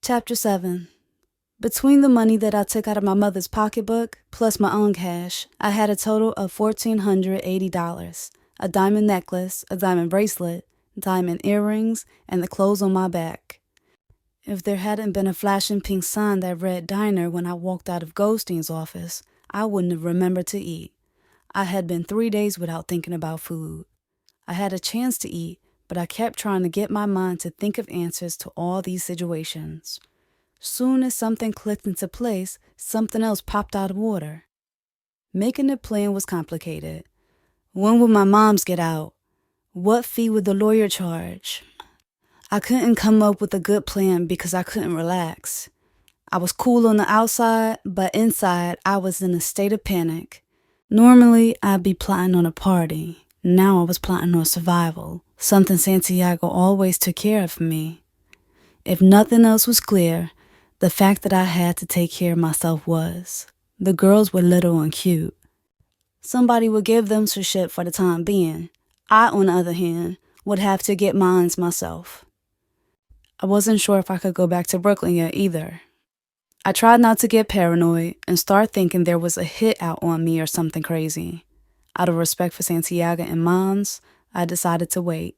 Chapter 7. Between the money that I took out of my mother's pocketbook, plus my own cash, I had a total of $1,480. A diamond necklace, a diamond bracelet, diamond earrings, and the clothes on my back. If there hadn't been a flashing pink sign that read diner when I walked out of Goldstein's office, I wouldn't have remembered to eat. I had been 3 days without thinking about food. I had a chance to eat, but I kept trying to get my mind to think of answers to all these situations. Soon as something clicked into place, something else popped out of order. Making a plan was complicated. When would my moms get out? What fee would the lawyer charge? I couldn't come up with a good plan because I couldn't relax. I was cool on the outside, but inside I was in a state of panic. Normally, I'd be plotting on a party. Now I was plotting on survival, something Santiago always took care of for me. If nothing else was clear, the fact that I had to take care of myself was. The girls were little and cute. Somebody would give them some shit for the time being. I, on the other hand, would have to get mines myself. I wasn't sure if I could go back to Brooklyn yet either. I tried not to get paranoid and start thinking there was a hit out on me or something crazy. Out of respect for Santiago and Mons, I decided to wait.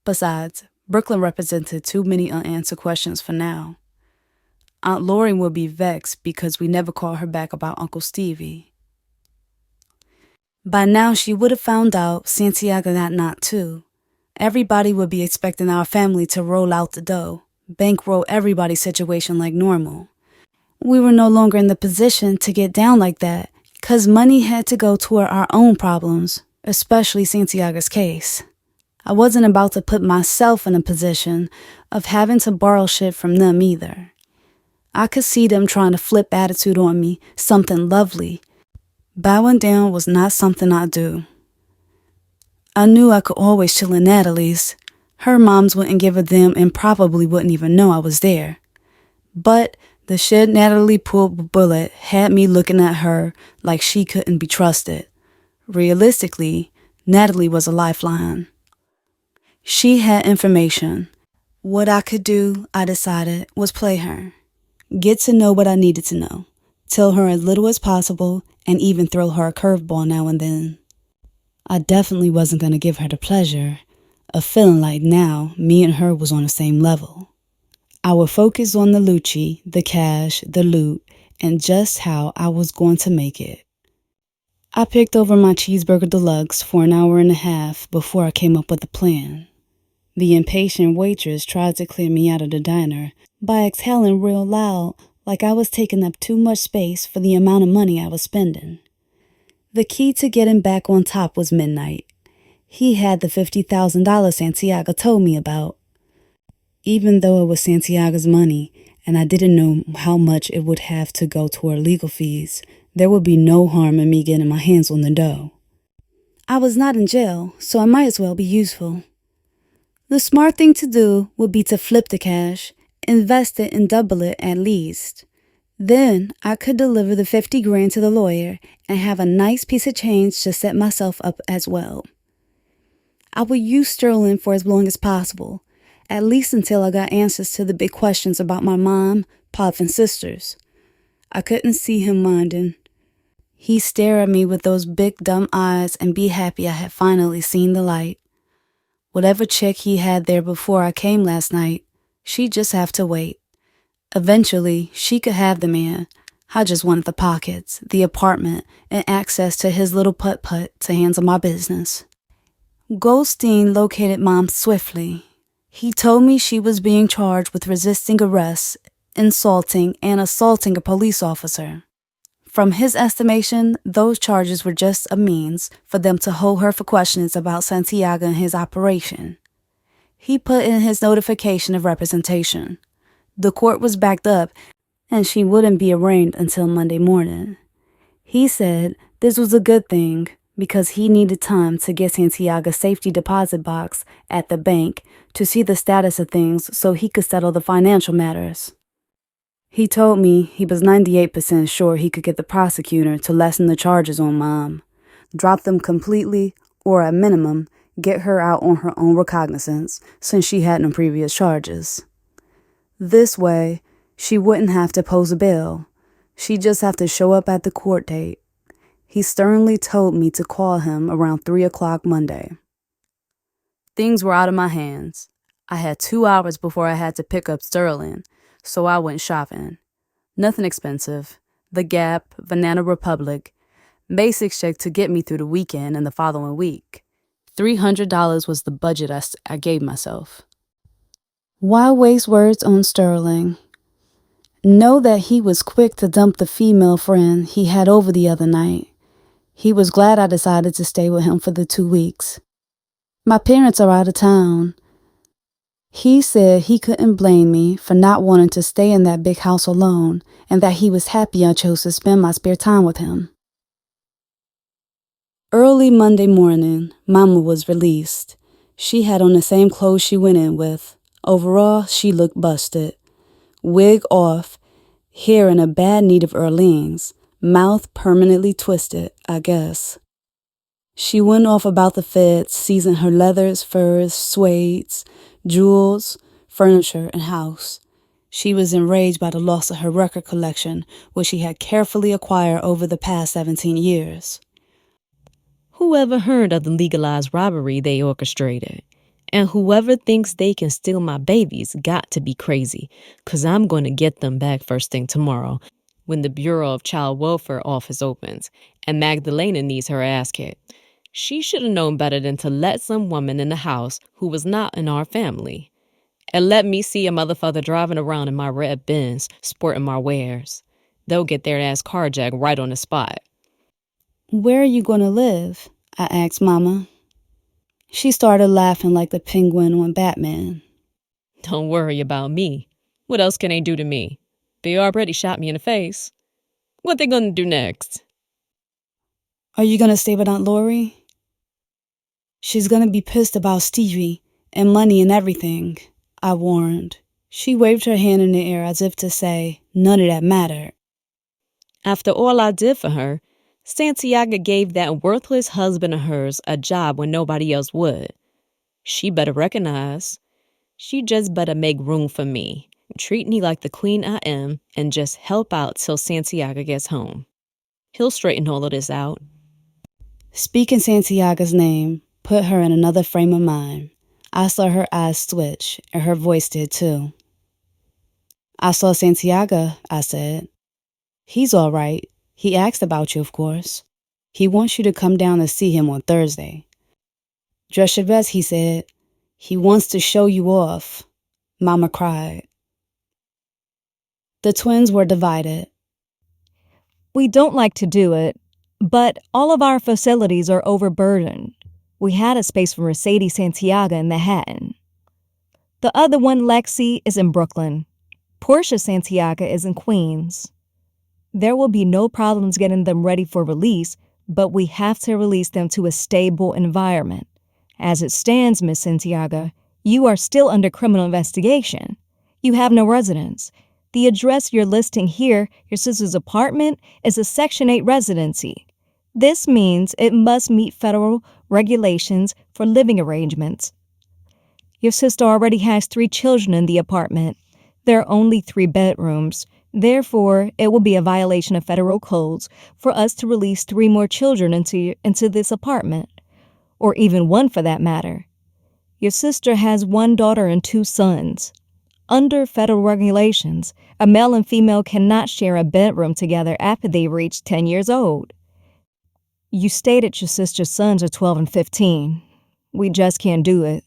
Besides, Brooklyn represented too many unanswered questions for now. Aunt Lori would be vexed because we never called her back about Uncle Stevie. By now, she would have found out Santiago got knocked too. Everybody would be expecting our family to roll out the dough, bankroll everybody's situation like normal. We were no longer in the position to get down like that, because money had to go toward our own problems, especially Santiago's case. I wasn't about to put myself in a position of having to borrow shit from them either. I could see them trying to flip attitude on me, something lovely. Bowing down was not something I'd do. I knew I could always chill in Natalie's. Her moms wouldn't give a damn and probably wouldn't even know I was there. But the shit Natalie pulled with Bullet had me looking at her like she couldn't be trusted. Realistically, Natalie was a lifeline. She had information. What I could do, I decided, was play her. Get to know what I needed to know. Tell her as little as possible and even throw her a curveball now and then. I definitely wasn't going to give her the pleasure of feeling like now me and her was on the same level. I would focus on the Lucci, the cash, the loot, and just how I was going to make it. I picked over my cheeseburger deluxe for an hour and a half before I came up with a plan. The impatient waitress tried to clear me out of the diner by exhaling real loud like I was taking up too much space for the amount of money I was spending. The key to getting back on top was midnight. He had the $50,000 Santiago told me about. Even though it was Santiago's money and I didn't know how much it would have to go toward legal fees, there would be no harm in me getting my hands on the dough. I was not in jail, so I might as well be useful. The smart thing to do would be to flip the cash, invest it and double it at least. Then I could deliver the 50 grand to the lawyer and have a nice piece of change to set myself up as well. I would use Sterling for as long as possible, at least until I got answers to the big questions about my mom, pop, and sisters. I couldn't see him minding. He'd stare at me with those big dumb eyes and be happy I had finally seen the light. Whatever chick he had there before I came last night, she'd just have to wait. Eventually, she could have the man. I just wanted the pockets, the apartment, and access to his little putt-putt to handle my business. Goldstein located Mom swiftly. He told me she was being charged with resisting arrest, insulting, and assaulting a police officer. From his estimation, those charges were just a means for them to hold her for questions about Santiago and his operation. He put in his notification of representation. The court was backed up, and she wouldn't be arraigned until Monday morning. He said this was a good thing because he needed time to get Santiago's safety deposit box at the bank to see the status of things so he could settle the financial matters. He told me he was 98% sure he could get the prosecutor to lessen the charges on Mom, drop them completely, or at minimum, get her out on her own recognizance since she had no previous charges. This way, She wouldn't have to pose a bill. She'd just have to show up at the court date. He sternly told me to call him around 3 o'clock Monday. Things were out of my hands. I had 2 hours before I had to pick up Sterling, so I went shopping. Nothing expensive. The Gap, Banana Republic, basics check to get me through the weekend and the following week. $300 was the budget I gave myself. Why waste words on Sterling? Know that he was quick to dump the female friend he had over the other night. He was glad I decided to stay with him for the 2 weeks. My parents are out of town. He said he couldn't blame me for not wanting to stay in that big house alone and that he was happy I chose to spend my spare time with him. Early Monday morning, Mama was released. She had on the same clothes she went in with. Overall, she looked busted. Wig off, hair in a bad need of Erling's, mouth permanently twisted, I guess. She went off about the feds, seizing her leathers, furs, suedes, jewels, furniture, and house. She was enraged by the loss of her record collection, which she had carefully acquired over the past 17 years. Whoever heard of the legalized robbery they orchestrated? And whoever thinks they can steal my babies got to be crazy, 'cause I'm going to get them back first thing tomorrow when the Bureau of Child Welfare office opens, and Magdalena needs her ass kicked. She should have known better than to let some woman in the house who was not in our family. And let me see a motherfucker driving around in my red Benz, sporting my wares. They'll get their ass carjacked right on the spot. Where are you going to live? I asked Mama. She started laughing like the penguin on Batman. Don't worry about me. What else can they do to me? They already shot me in the face. What they gonna do next? Are you going to stay with Aunt Lori? She's going to be pissed about Stevie and money and everything, I warned. She waved her hand in the air as if to say, none of that mattered. After all I did for her, Santiago gave that worthless husband of hers a job when nobody else would. She better recognize. She just better make room for me, treat me like the queen I am, and just help out till Santiago gets home. He'll straighten all of this out. Speaking Santiago's name put her in another frame of mind. I saw her eyes switch, and her voice did too. I saw Santiago, I said. He's all right. He asked about you, of course. He wants you to come down to see him on Thursday. Dress your best, he said. He wants to show you off. Mama cried. The twins were divided. We don't like to do it, but all of our facilities are overburdened. We had a space for Mercedes Santiago in Manhattan. The other one, Lexi, is in Brooklyn. Portia Santiago is in Queens. There will be no problems getting them ready for release, but we have to release them to a stable environment. As it stands, Miss Santiago, you are still under criminal investigation. You have no residence. The address you're listing here, your sister's apartment, is a Section 8 residency. This means it must meet federal regulations for living arrangements. Your sister already has 3 children in the apartment. There are only 3 bedrooms. Therefore, it will be a violation of federal codes for us to release 3 more children into this apartment, or even 1 for that matter. Your sister has 1 daughter and 2 sons. Under federal regulations, a male and female cannot share a bedroom together after they reach 10 years old. You stated your sister's sons are 12 and 15. We just can't do it.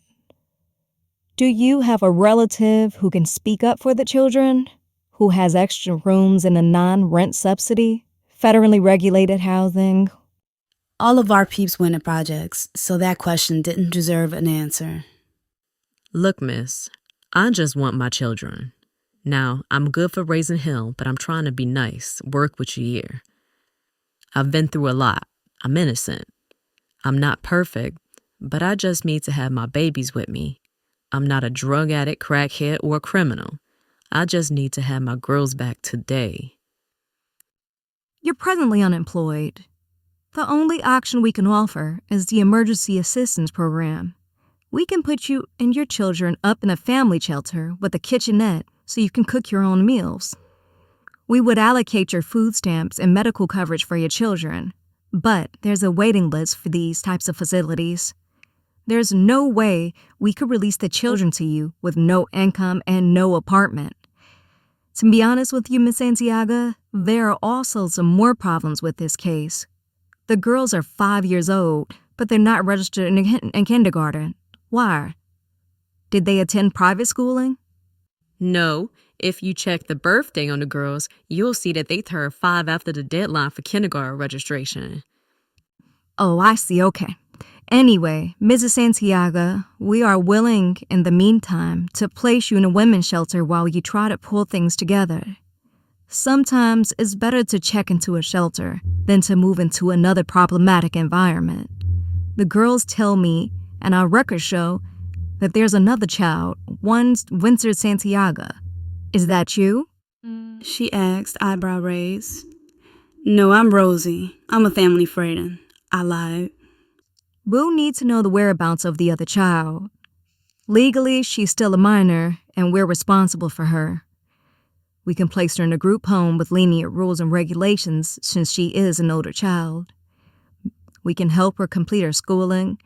Do you have a relative who can speak up for the children? Who has extra rooms in a non-rent subsidy, federally regulated housing? All of our peeps went in projects, so that question didn't deserve an answer. Look, miss, I just want my children. Now, I'm good for raising hell, but I'm trying to be nice, work with you here. I've been through a lot. I'm innocent. I'm not perfect, but I just need to have my babies with me. I'm not a drug addict, crackhead, or a criminal. I just need to have my girls back today. You're presently unemployed. The only option we can offer is the Emergency Assistance Program. We can put you and your children up in a family shelter with a kitchenette so you can cook your own meals. We would allocate your food stamps and medical coverage for your children, but there's a waiting list for these types of facilities. There's no way we could release the children to you with no income and no apartment. To be honest with you, Miss Santiago, there are also some more problems with this case. The girls are 5 years old, but they're not registered in kindergarten. Why? Did they attend private schooling? No, if you check the birthday on the girls, you'll see that they turned 5 after the deadline for kindergarten registration. Oh, I see, okay. Anyway, Mrs. Santiago, we are willing, in the meantime, to place you in a women's shelter while you try to pull things together. Sometimes it's better to check into a shelter than to move into another problematic environment. The girls tell me, and our records show, that there's another child, one Winter Santiago. Is that you? She asked, eyebrow raised. No, I'm Rosie. I'm a family friend. I lied. We'll need to know the whereabouts of the other child. Legally, she's still a minor, and we're responsible for her. We can place her in a group home with lenient rules and regulations since she is an older child. We can help her complete her schooling,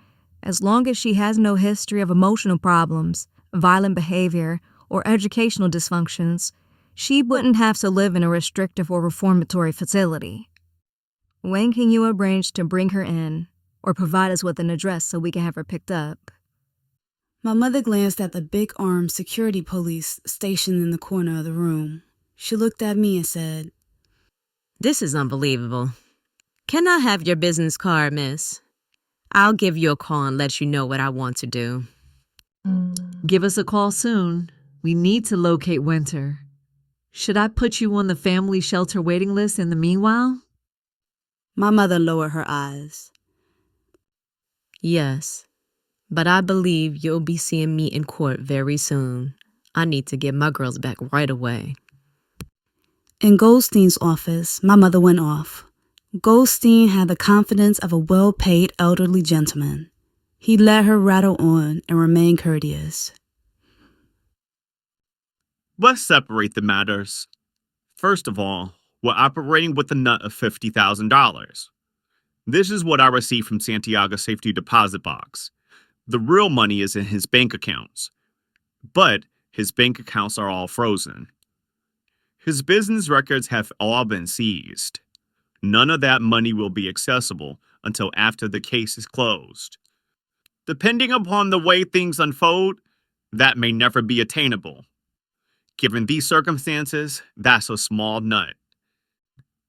as long as she has no history of emotional problems, violent behavior, or educational dysfunctions. She wouldn't have to live in a restrictive or reformatory facility. When can you arrange to bring her in, or provide us with an address so we can have her picked up? My mother glanced at the big armed security police stationed in the corner of the room. She looked at me and said, This is unbelievable. Can I have your business card, miss? I'll give you a call and let you know what I want to do. Give us a call soon. We need to locate Winter. Should I put you on the family shelter waiting list in the meanwhile? My mother lowered her eyes. Yes, but I believe you'll be seeing me in court very soon. I need to get my girls back right away. In Goldstein's office, my mother went off. Goldstein had the confidence of a well-paid elderly gentleman. He let her rattle on and remain courteous. Let's separate the matters. First of all, we're operating with a nut of $50,000. This is what I received from Santiago's safety deposit box. The real money is in his bank accounts, but his bank accounts are all frozen. His business records have all been seized. None of that money will be accessible until after the case is closed. Depending upon the way things unfold, that may never be attainable. Given these circumstances, that's a small nut.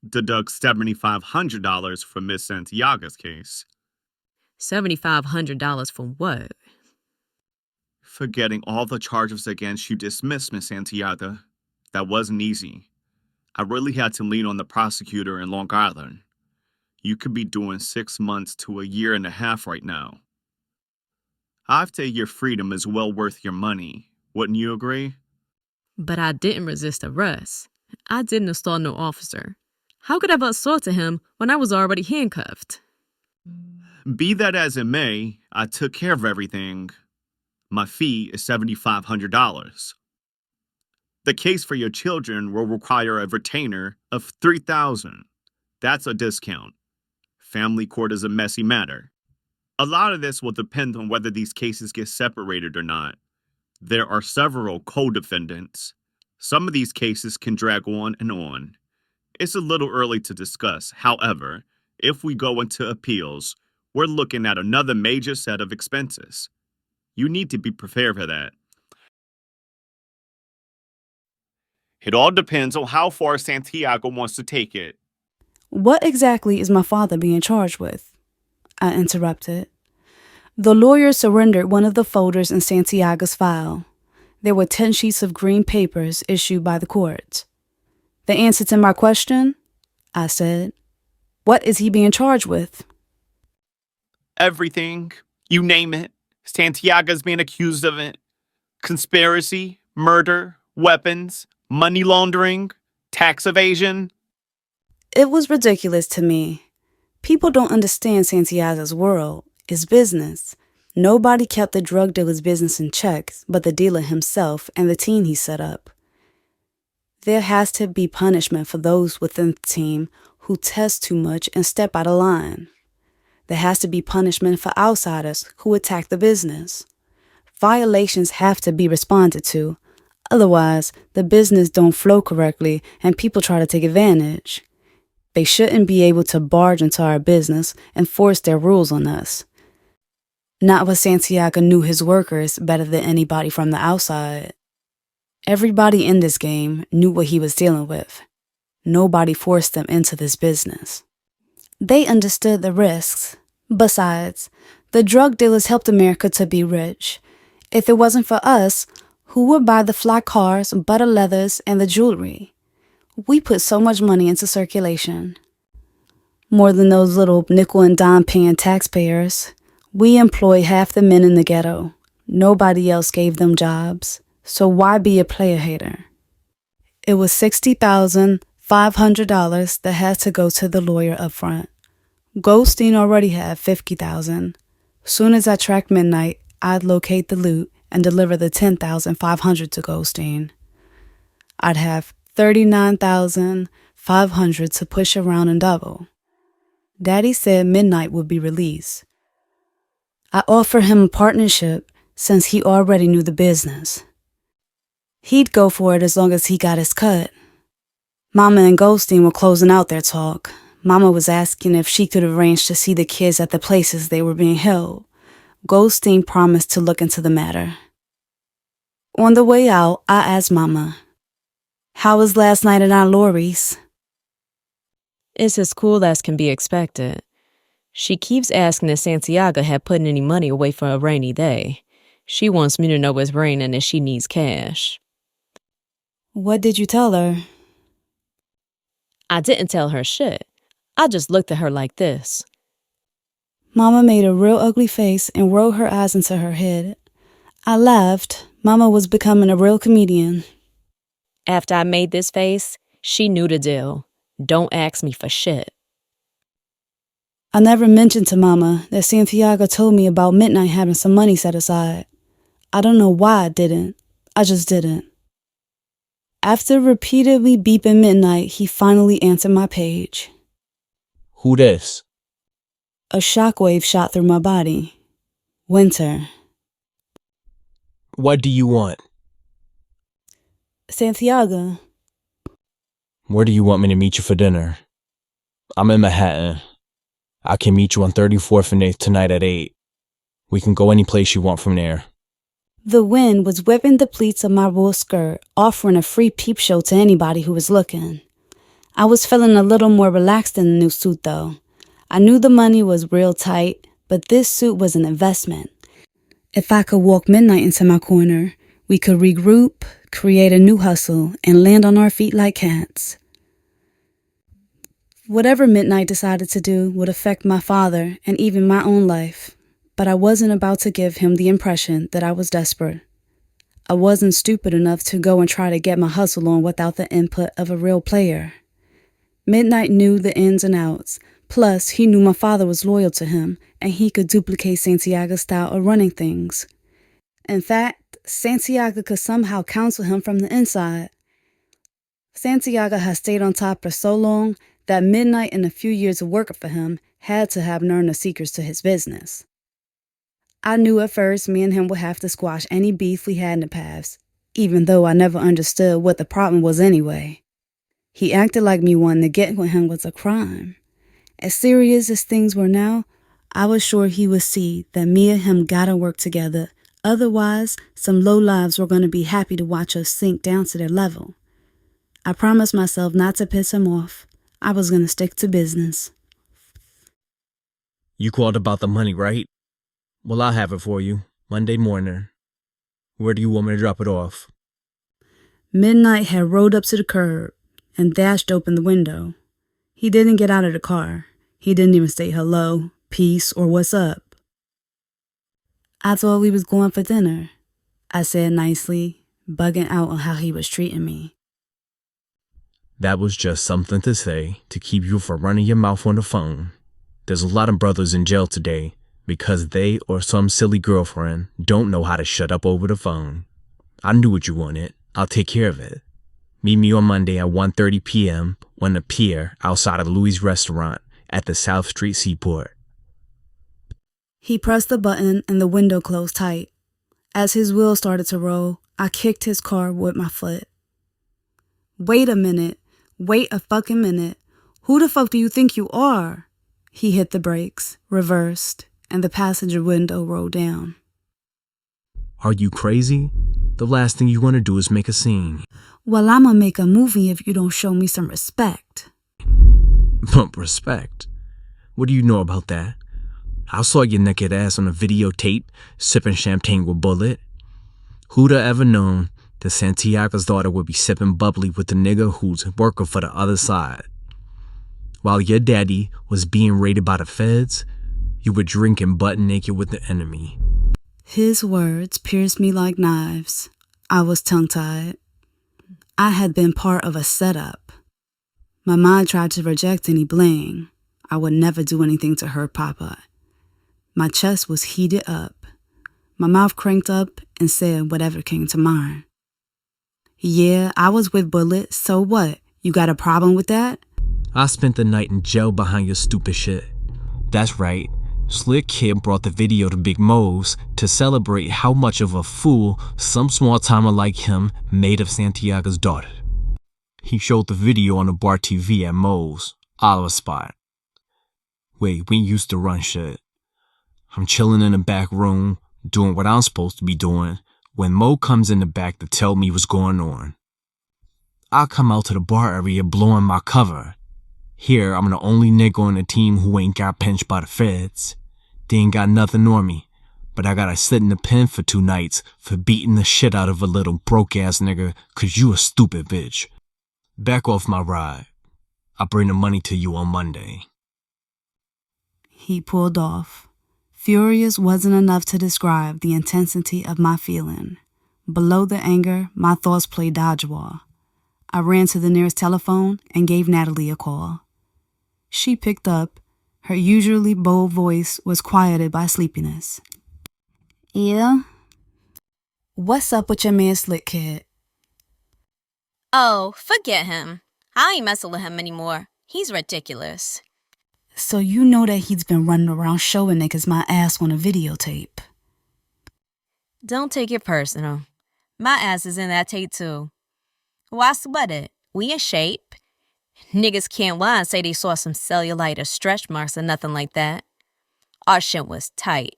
Deduct $7,500 for Miss Santiago's case. $7,500 for what? For getting all the charges against you dismissed, Miss Santiago. That wasn't easy. I really had to lean on the prosecutor in Long Island. You could be doing 6 months to a year and a half right now. I'd say your freedom is well worth your money. Wouldn't you agree? But I didn't resist arrest. I didn't assault no officer. How could I have assaulted him when I was already handcuffed? Be that as it may, I took care of everything. My fee is $7,500. The case for your children will require a retainer of $3,000. That's a discount. Family court is a messy matter. A lot of this will depend on whether these cases get separated or not. There are several co-defendants. Some of these cases can drag on and on. It's a little early to discuss. However, if we go into appeals, we're looking at another major set of expenses. You need to be prepared for that. It all depends on how far Santiago wants to take it. What exactly is my father being charged with? I interrupted. The lawyer surrendered one of the folders in Santiago's file. There were 10 sheets of green papers issued by the court. The answer to my question? I said. What is he being charged with? Everything. You name it. Santiago's being accused of it. Conspiracy, murder, weapons, money laundering, tax evasion. It was ridiculous to me. People don't understand Santiago's world. It's business. Nobody kept the drug dealer's business in check but the dealer himself and the team he set up. There has to be punishment for those within the team who test too much and step out of line. There has to be punishment for outsiders who attack the business. Violations have to be responded to. Otherwise, the business don't flow correctly and people try to take advantage. They shouldn't be able to barge into our business and force their rules on us. Not but Santiago knew his workers better than anybody from the outside. Everybody in this game knew what he was dealing with. Nobody forced them into this business. They understood the risks. Besides, the drug dealers helped America to be rich. If it wasn't for us, who would buy the fly cars, butter leathers, and the jewelry? We put so much money into circulation. More than those little nickel and dime paying taxpayers. We employ half the men in the ghetto. Nobody else gave them jobs. So why be a player hater? It was $60,500 that had to go to the lawyer up front. Goldstein already had $50,000. Soon as I tracked Midnight, I'd locate the loot and deliver the $10,500 to Goldstein. I'd have $39,500 to push around and double. Daddy said Midnight would be released. I offered him a partnership since he already knew the business. He'd go for it as long as he got his cut. Mama and Goldstein were closing out their talk. Mama was asking if she could arrange to see the kids at the places they were being held. Goldstein promised to look into the matter. On the way out, I asked Mama, "How was last night at Aunt Laurie's?" It's as cool as can be expected. She keeps asking if Santiago had put any money away for a rainy day. She wants me to know it's raining and she needs cash. What did you tell her? I didn't tell her shit. I just looked at her like this. Mama made a real ugly face and rolled her eyes into her head. I laughed. Mama was becoming a real comedian. After I made this face, she knew the deal. Don't ask me for shit. I never mentioned to Mama that Santiago told me about Midnight having some money set aside. I don't know why I didn't. I just didn't. After repeatedly beeping Midnight, he finally answered my page. Who this? A shockwave shot through my body. Winter. What do you want? Santiago. Where do you want me to meet you for dinner? I'm in Manhattan. I can meet you on 34th and 8th tonight at 8. We can go any place you want from there. The wind was whipping the pleats of my wool skirt, offering a free peep show to anybody who was looking. I was feeling a little more relaxed in the new suit, though. I knew the money was real tight, but this suit was an investment. If I could walk Midnight into my corner, we could regroup, create a new hustle, and land on our feet like cats. Whatever Midnight decided to do would affect my father and even my own life, but I wasn't about to give him the impression that I was desperate. I wasn't stupid enough to go and try to get my hustle on without the input of a real player. Midnight knew the ins and outs, plus he knew my father was loyal to him and he could duplicate Santiago's style of running things. In fact, Santiago could somehow counsel him from the inside. Santiago had stayed on top for so long that Midnight and a few years of working for him had to have learned the secrets to his business. I knew at first me and him would have to squash any beef we had in the past, even though I never understood what the problem was anyway. He acted like me wanting to get with him was a crime. As serious as things were now, I was sure he would see that me and him gotta work together. Otherwise, some lowlives were going to be happy to watch us sink down to their level. I promised myself not to piss him off. I was going to stick to business. You called about the money, right? Well, I'll have it for you. Monday morning. Where do you want me to drop it off? Midnight had rolled up to the curb and dashed open the window. He didn't get out of the car. He didn't even say hello, peace, or what's up. I thought we was going for dinner, I said nicely, bugging out on how he was treating me. That was just something to say to keep you from running your mouth on the phone. There's a lot of brothers in jail today because they or some silly girlfriend don't know how to shut up over the phone. I knew what you wanted. I'll take care of it. Meet me on Monday at 1:30 p.m. on the pier outside of Louis' restaurant at the South Street Seaport. He pressed the button and the window closed tight. As his wheels started to roll, I kicked his car with my foot. Wait a minute. Wait a fucking minute. Who the fuck do you think you are? He hit the brakes, reversed, and the passenger window rolled down. Are you crazy? The last thing you want to do is make a scene. Well, I'ma make a movie if you don't show me some respect. Respect? What do you know about that? I saw your naked ass on a videotape, sipping champagne with Bullet. Who'd have ever known that Santiago's daughter would be sipping bubbly with the nigga who's working for the other side? While your daddy was being raided by the feds, you were drinking butt naked with the enemy. His words pierced me like knives. I was tongue-tied. I had been part of a setup. My mind tried to reject any blame. I would never do anything to hurt Papa. My chest was heated up. My mouth cranked up and said whatever came to mind. Yeah, I was with Bullet, so what? You got a problem with that? I spent the night in jail behind your stupid shit. That's right. Slick Kid brought the video to Big Mo's to celebrate how much of a fool some small-timer like him made of Santiago's daughter. He showed the video on the bar TV at Mo's, Oliver Spot. Wait, we used to run shit. I'm chilling in the back room, doing what I'm supposed to be doing, when Mo comes in the back to tell me what's going on. I come out to the bar area blowing my cover. Here, I'm the only nigga on the team who ain't got pinched by the feds. They ain't got nothing on me, but I gotta sit in the pen for 2 nights for beating the shit out of a little broke-ass nigga 'cause you a stupid bitch. Back off my ride. I'll bring the money to you on Monday. He pulled off. Furious wasn't enough to describe the intensity of my feeling. Below the anger, my thoughts played dodgeball. I ran to the nearest telephone and gave Natalie a call. She picked up. Her usually bold voice was quieted by sleepiness. Yeah? What's up with your man Slick Kid? Oh, forget him. I ain't messing with him anymore. He's ridiculous. So you know that he's been running around showing niggas my ass on a videotape. Don't take it personal. My ass is in that tape too. Why sweat it? We in shape. Niggas can't lie and say they saw some cellulite or stretch marks or nothing like that. Our shit was tight.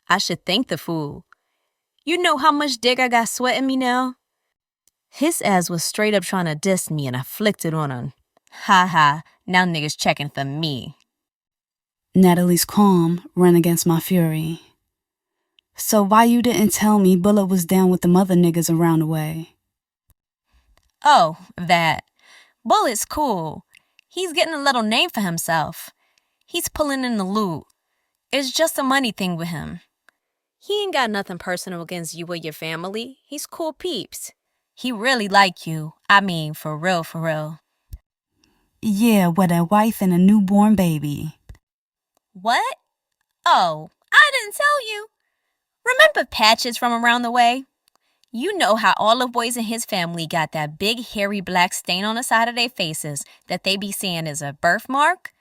I should thank the fool. You know how much dick I got sweating me now? His ass was straight up trying to diss me and I flicked it on him. Ha ha, now niggas checking for me. Natalie's calm ran against my fury. So why you didn't tell me Bullet was down with the mother niggas around the way? Oh, that. Bullet's cool. He's getting a little name for himself. He's pulling in the loot. It's just a money thing with him. He ain't got nothing personal against you or your family. He's cool peeps. He really like you. I mean, for real, for real. Yeah, with a wife and a newborn baby. What? Oh, I didn't tell you. Remember Patches from around the way? You know how all the boys in his family got that big hairy black stain on the side of their faces that they be saying is a birthmark?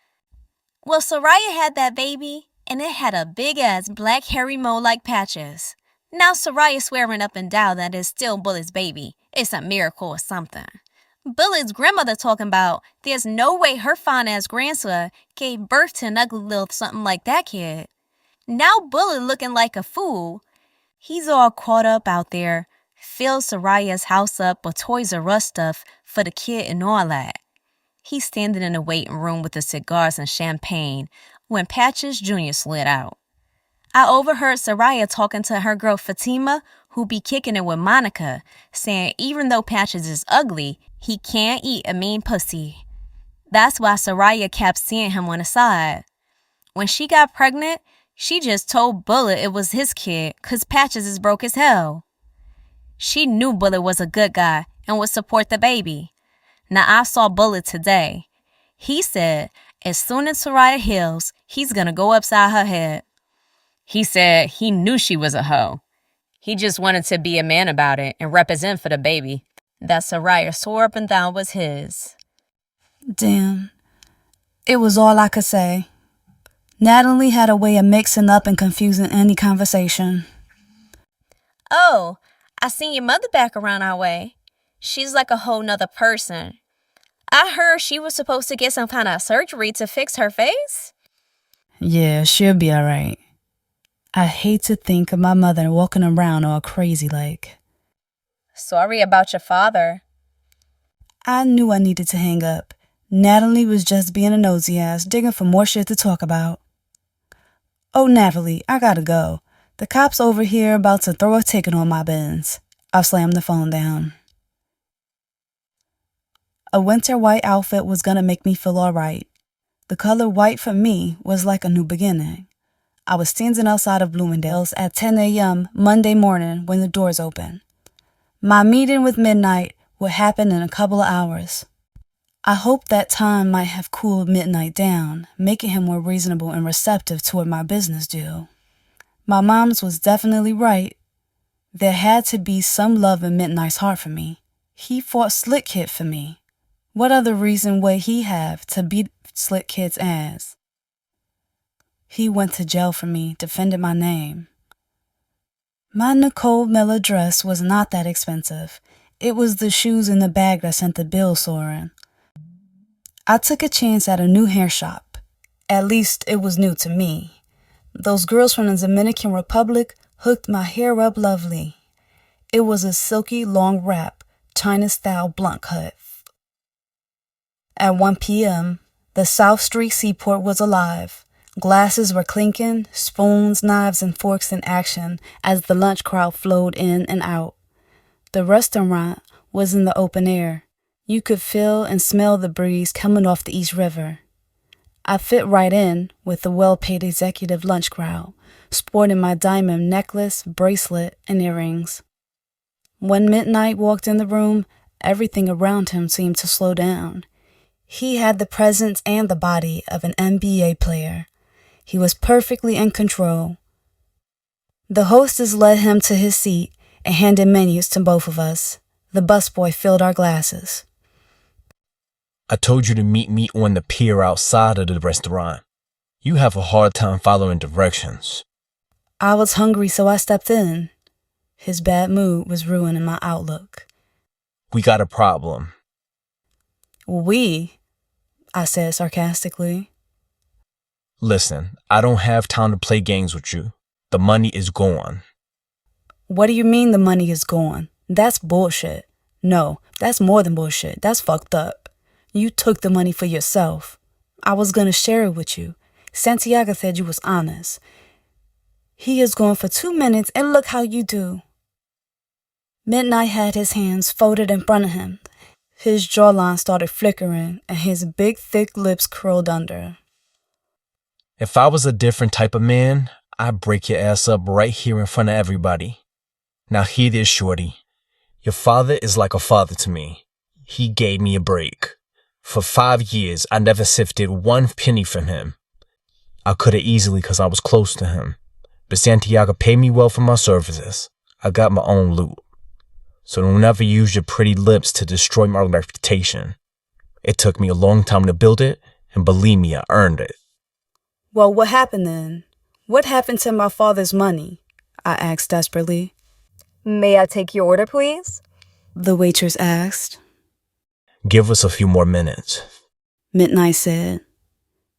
Well, Souljah had that baby, and it had a big-ass black hairy mole like Patches. Now Souljah swearing up and down that it's still Bullet's baby. It's a miracle or something. Bullet's grandmother talking about there's no way her fine-ass grandson gave birth to an ugly little something like that kid. Now Bullet looking like a fool. He's all caught up out there, fills Souljah's house up with Toys R Us stuff for the kid and all that. He's standing in the waiting room with the cigars and champagne when Patches Jr. slid out. I overheard Souljah talking to her girl Fatima, who be kicking it with Monica, saying even though Patches is ugly, he can't eat a mean pussy. That's why Souljah kept seeing him on the side. When she got pregnant, she just told Bullet it was his kid because Patches is broke as hell. She knew Bullet was a good guy and would support the baby. Now I saw Bullet today. He said as soon as Souljah heals, he's gonna go upside her head. He said he knew she was a hoe. He just wanted to be a man about it and represent for the baby. that Soraya swore up and down was his. Damn. It was all I could say. Natalie had a way of mixing up and confusing any conversation. Oh, I seen your mother back around our way. She's like a whole nother person. I heard she was supposed to get some kind of surgery to fix her face. Yeah, she'll be alright. I hate to think of my mother walking around all crazy like. Sorry about your father. I knew I needed to hang up. Natalie was just being a nosy ass, digging for more shit to talk about. Oh, Natalie, I gotta go. The cops over here about to throw a ticket on my Benz. I slammed the phone down. A winter white outfit was gonna make me feel alright. The color white for me was like a new beginning. I was standing outside of Bloomingdale's at 10 a.m. Monday morning when the doors opened. My meeting with Midnight would happen in a couple of hours. I hoped that time might have cooled Midnight down, making him more reasonable and receptive toward my business deal. My mom's was definitely right. There had to be some love in Midnight's heart for me. He fought Slick Kid for me. What other reason would he have to beat Slick Kid's ass? He went to jail for me, defended my name. My Nicole Miller dress was not that expensive. It was the shoes in the bag that sent the bill soaring. I took a chance at a new hair shop. At least it was new to me. Those girls from the Dominican Republic hooked my hair up lovely. It was a silky long wrap, China-style blunt cut. At 1 p.m., the South Street Seaport was alive. Glasses were clinking, spoons, knives, and forks in action as the lunch crowd flowed in and out. The restaurant was in the open air. You could feel and smell the breeze coming off the East River. I fit right in with the well-paid executive lunch crowd, sporting my diamond necklace, bracelet, and earrings. When Midnight walked in the room, everything around him seemed to slow down. He had the presence and the body of an NBA player. He was perfectly in control. The hostess led him to his seat and handed menus to both of us. The busboy filled our glasses. I told you to meet me on the pier outside of the restaurant. You have a hard time following directions. I was hungry, so I stepped in. His bad mood was ruining my outlook. We got a problem. We? I said sarcastically. Listen, I don't have time to play games with you. The money is gone. What do you mean the money is gone? That's bullshit. No, that's more than bullshit. That's fucked up. You took the money for yourself. I was gonna share it with you. Santiago said you was honest. He is gone for 2 minutes and look how you do. Midnight had his hands folded in front of him. His jawline started flickering and his big thick lips curled under. If I was a different type of man, I'd break your ass up right here in front of everybody. Now hear this, shorty. Your father is like a father to me. He gave me a break. For 5 years, I never sifted 1 penny from him. I could have easily because I was close to him. But Santiago paid me well for my services. I got my own loot. So don't ever use your pretty lips to destroy my reputation. It took me a long time to build it, and believe me, I earned it. Well, what happened then? What happened to my father's money? I asked desperately. May I take your order, please? The waitress asked. Give us a few more minutes. Midnight said.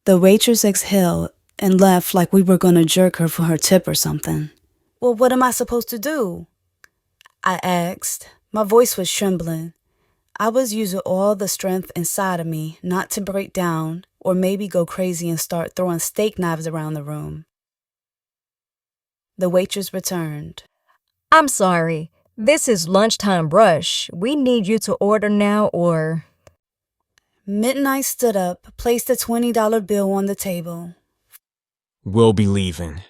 The waitress exhaled and left like we were going to jerk her for her tip or something. Well, what am I supposed to do? I asked. My voice was trembling. I was using all the strength inside of me not to break down or maybe go crazy and start throwing steak knives around the room. The waitress returned. I'm sorry. This is lunchtime rush. We need you to order now or... Midnight stood up, placed a $20 bill on the table. We'll be leaving.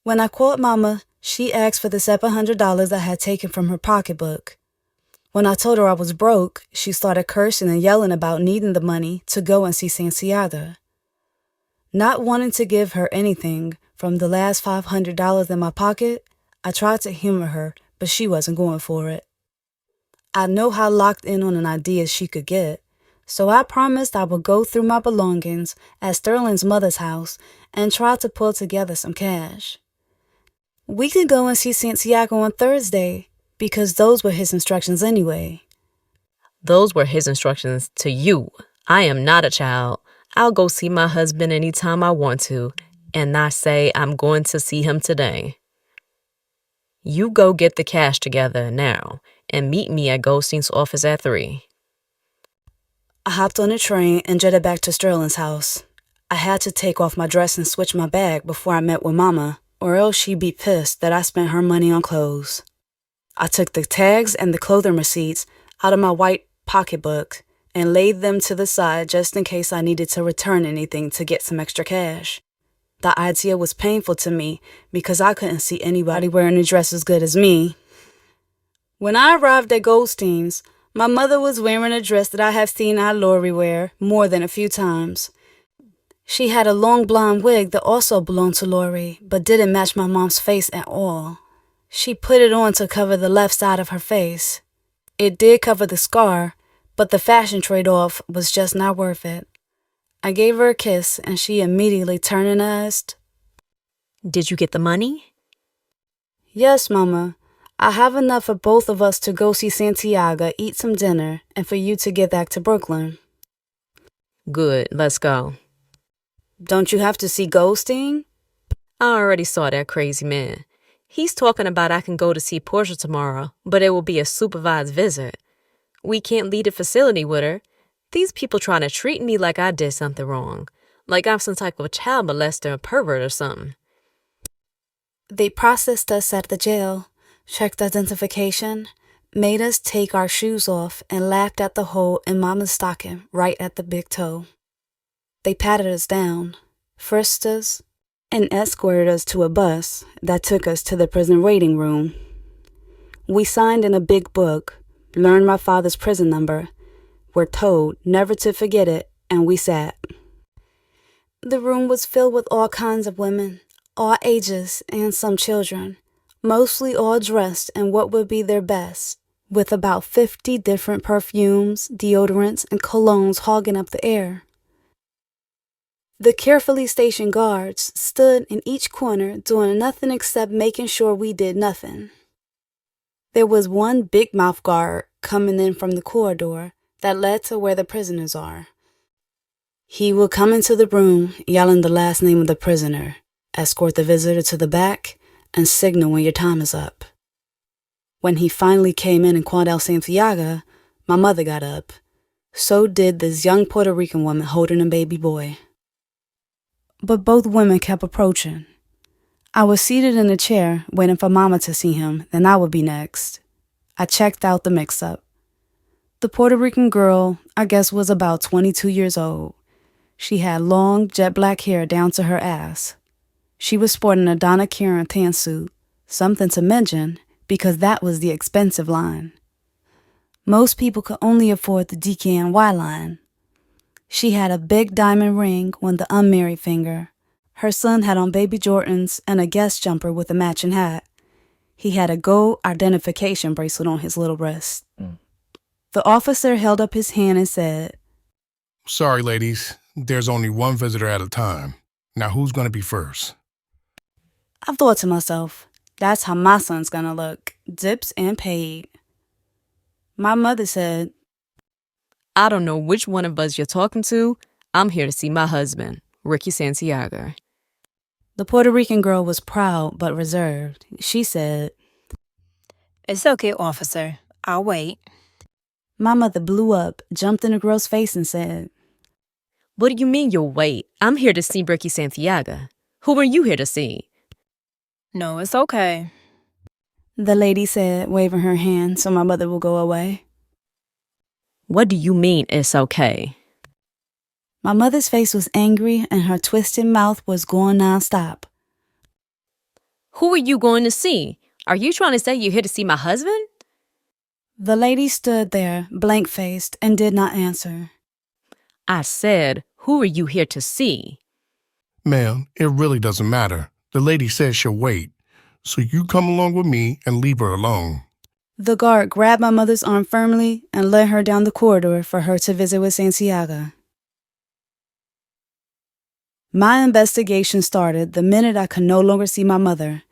When I called Mama, she asked for the $700 I had taken from her pocketbook. When I told her I was broke, she started cursing and yelling about needing the money to go and see Santiago. Not wanting to give her anything from the last $500 in my pocket, I tried to humor her, but she wasn't going for it. I know how locked in on an idea she could get, so I promised I would go through my belongings at Sterling's mother's house and try to pull together some cash. We could go and see Santiago on Thursday, because those were his instructions anyway. Those were his instructions to you. I am not a child. I'll go see my husband anytime I want to, and not say I'm going to see him today. You go get the cash together now, and meet me at Goldstein's office at 3. I hopped on a train and jetted back to Sterling's house. I had to take off my dress and switch my bag before I met with Mama, or else she'd be pissed that I spent her money on clothes. I took the tags and the clothing receipts out of my white pocketbook and laid them to the side just in case I needed to return anything to get some extra cash. The idea was painful to me because I couldn't see anybody wearing a dress as good as me. When I arrived at Goldstein's, my mother was wearing a dress that I have seen Aunt Lori wear more than a few times. She had a long blonde wig that also belonged to Lori, but didn't match my mom's face at all. She put it on to cover the left side of her face. It did cover the scar, but the fashion trade-off was just not worth it. I gave her a kiss, and she immediately turned and asked, Did you get the money? Yes, Mama. I have enough for both of us to go see Santiago, eat some dinner, and for you to get back to Brooklyn. Good, let's go. Don't you have to see Goldstein? I already saw that crazy man. He's talking about I can go to see Portia tomorrow, but it will be a supervised visit. We can't leave the facility with her. These people trying to treat me like I did something wrong, like I'm some type of child molester or pervert or something. They processed us at the jail, checked identification, made us take our shoes off, and laughed at the hole in Mama's stocking right at the big toe. They patted us down, frisked us, and escorted us to a bus that took us to the prison waiting room. We signed in a big book, learned my father's prison number, were told never to forget it, and we sat. The room was filled with all kinds of women, all ages and some children, mostly all dressed in what would be their best, with about 50 different perfumes, deodorants, and colognes hogging up the air. The carefully stationed guards stood in each corner doing nothing except making sure we did nothing. There was one big mouth guard coming in from the corridor that led to where the prisoners are. He would come into the room yelling the last name of the prisoner, escort the visitor to the back, and signal when your time is up. When he finally came in and called out Santiago, my mother got up. So did this young Puerto Rican woman holding a baby boy. But both women kept approaching. I was seated in a chair waiting for Mama to see him, then I would be next. I checked out the mix-up. The Puerto Rican girl, I guess, was about 22 years old. She had long, jet black hair down to her ass. She was sporting a Donna Karan pantsuit, something to mention because that was the expensive line. Most people could only afford the DKNY line. She had a big diamond ring on the unmarried finger. Her son had on baby Jordans and a guest jumper with a matching hat. He had a gold identification bracelet on his little wrist. The officer held up his hand and said, Sorry, ladies. There's only one visitor at a time. Now who's going to be first? I thought to myself, that's how my son's gonna look, dips and paid. My mother said, I don't know which one of us you're talking to. I'm here to see my husband, Ricky Santiago. The Puerto Rican girl was proud but reserved. She said, It's okay, officer. I'll wait. My mother blew up, jumped in the girl's face and said, What do you mean you'll wait? I'm here to see Ricky Santiago. Who are you here to see? No, it's okay. The lady said, waving her hand so my mother will go away. What do you mean it's okay? My mother's face was angry and her twisted mouth was going nonstop. Who are you going to see? Are you trying to say you're here to see my husband? The lady stood there, blank-faced, and did not answer. I said, who are you here to see? Ma'am, it really doesn't matter. The lady says she'll wait. So you come along with me and leave her alone. The guard grabbed my mother's arm firmly and led her down the corridor for her to visit with Santiago. My investigation started the minute I could no longer see my mother.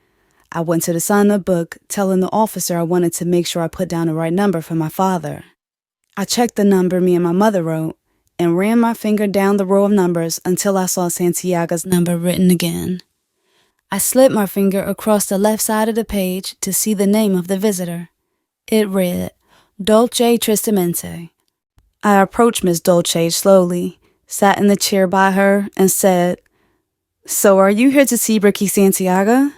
I went to the sign-up book, telling the officer I wanted to make sure I put down the right number for my father. I checked the number me and my mother wrote and ran my finger down the row of numbers until I saw Santiago's number written again. I slid my finger across the left side of the page to see the name of the visitor. It read, Dolce Tristamente. I approached Miss Dolce slowly, sat in the chair by her, and said, "So are you here to see Ricky Santiago?"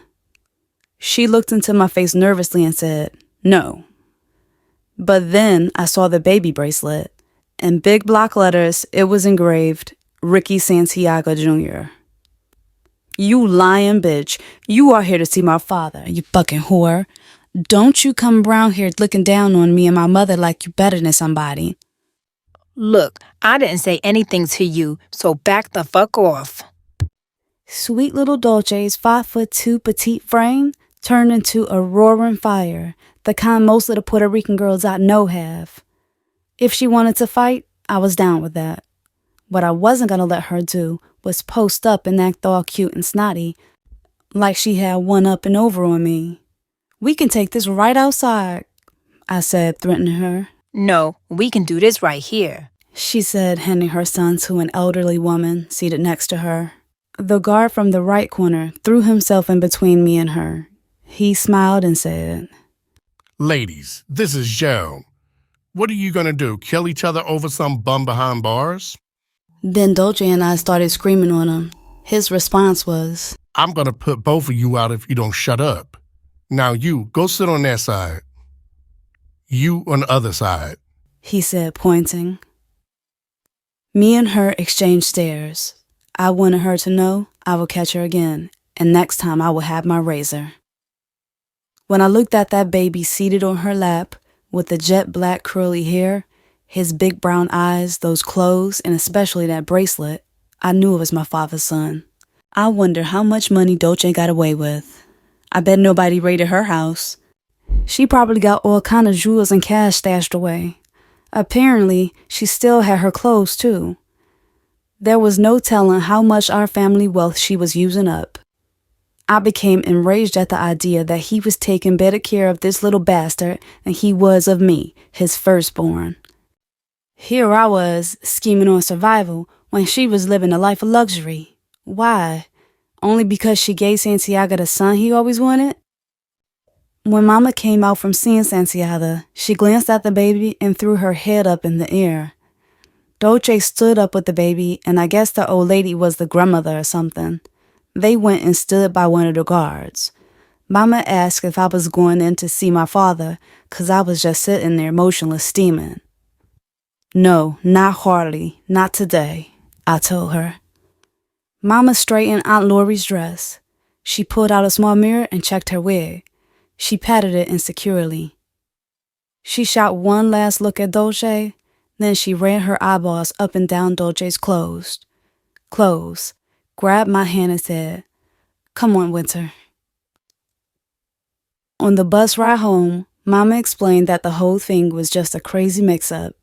She looked into my face nervously and said, "No." But then I saw the baby bracelet. In big block letters, it was engraved, Ricky Santiago Jr. "You lying bitch. You are here to see my father, you fucking whore. Don't you come around here looking down on me and my mother like you better than somebody." Look, I didn't say anything to you, so back the fuck off. Sweet little Dolce's 5'2" petite frame turned into a roaring fire, the kind most of the Puerto Rican girls I know have. If she wanted to fight, I was down with that. What I wasn't going to let her do was post up and act all cute and snotty, like she had one up and over on me. "We can take this right outside," I said, threatening her. No, we can do this right here. She said, handing her son to an elderly woman seated next to her. The guard from the right corner threw himself in between me and her. He smiled and said, Ladies, this is Joe. What are you going to do, kill each other over some bum behind bars? Then Dolce and I started screaming on him. His response was, I'm going to put both of you out if you don't shut up. Now you, go sit on that side. You on the other side, he said, pointing. Me and her exchanged stares. I wanted her to know I would catch her again, and next time I would have my razor. When I looked at that baby seated on her lap, with the jet black curly hair, his big brown eyes, those clothes, and especially that bracelet, I knew it was my father's son. I wonder how much money Dolce got away with. I bet nobody raided her house. She probably got all kind of jewels and cash stashed away. Apparently, she still had her clothes, too. There was no telling how much our family wealth she was using up. I became enraged at the idea that he was taking better care of this little bastard than he was of me, his firstborn. Here I was, scheming on survival, when she was living a life of luxury. Why? Only because she gave Santiago the son he always wanted? When Mama came out from seeing Santiago, she glanced at the baby and threw her head up in the air. Dolce stood up with the baby, and I guess the old lady was the grandmother or something. They went and stood by one of the guards. Mama asked if I was going in to see my father, 'cause I was just sitting there motionless steaming. "No, not hardly, not today," I told her. Mama straightened Aunt Lori's dress. She pulled out a small mirror and checked her wig. She patted it insecurely. She shot one last look at Dolce, then she ran her eyeballs up and down Dolce's clothes, grabbed my hand and said, "Come on, Winter." On the bus ride home, Mama explained that the whole thing was just a crazy mix-up.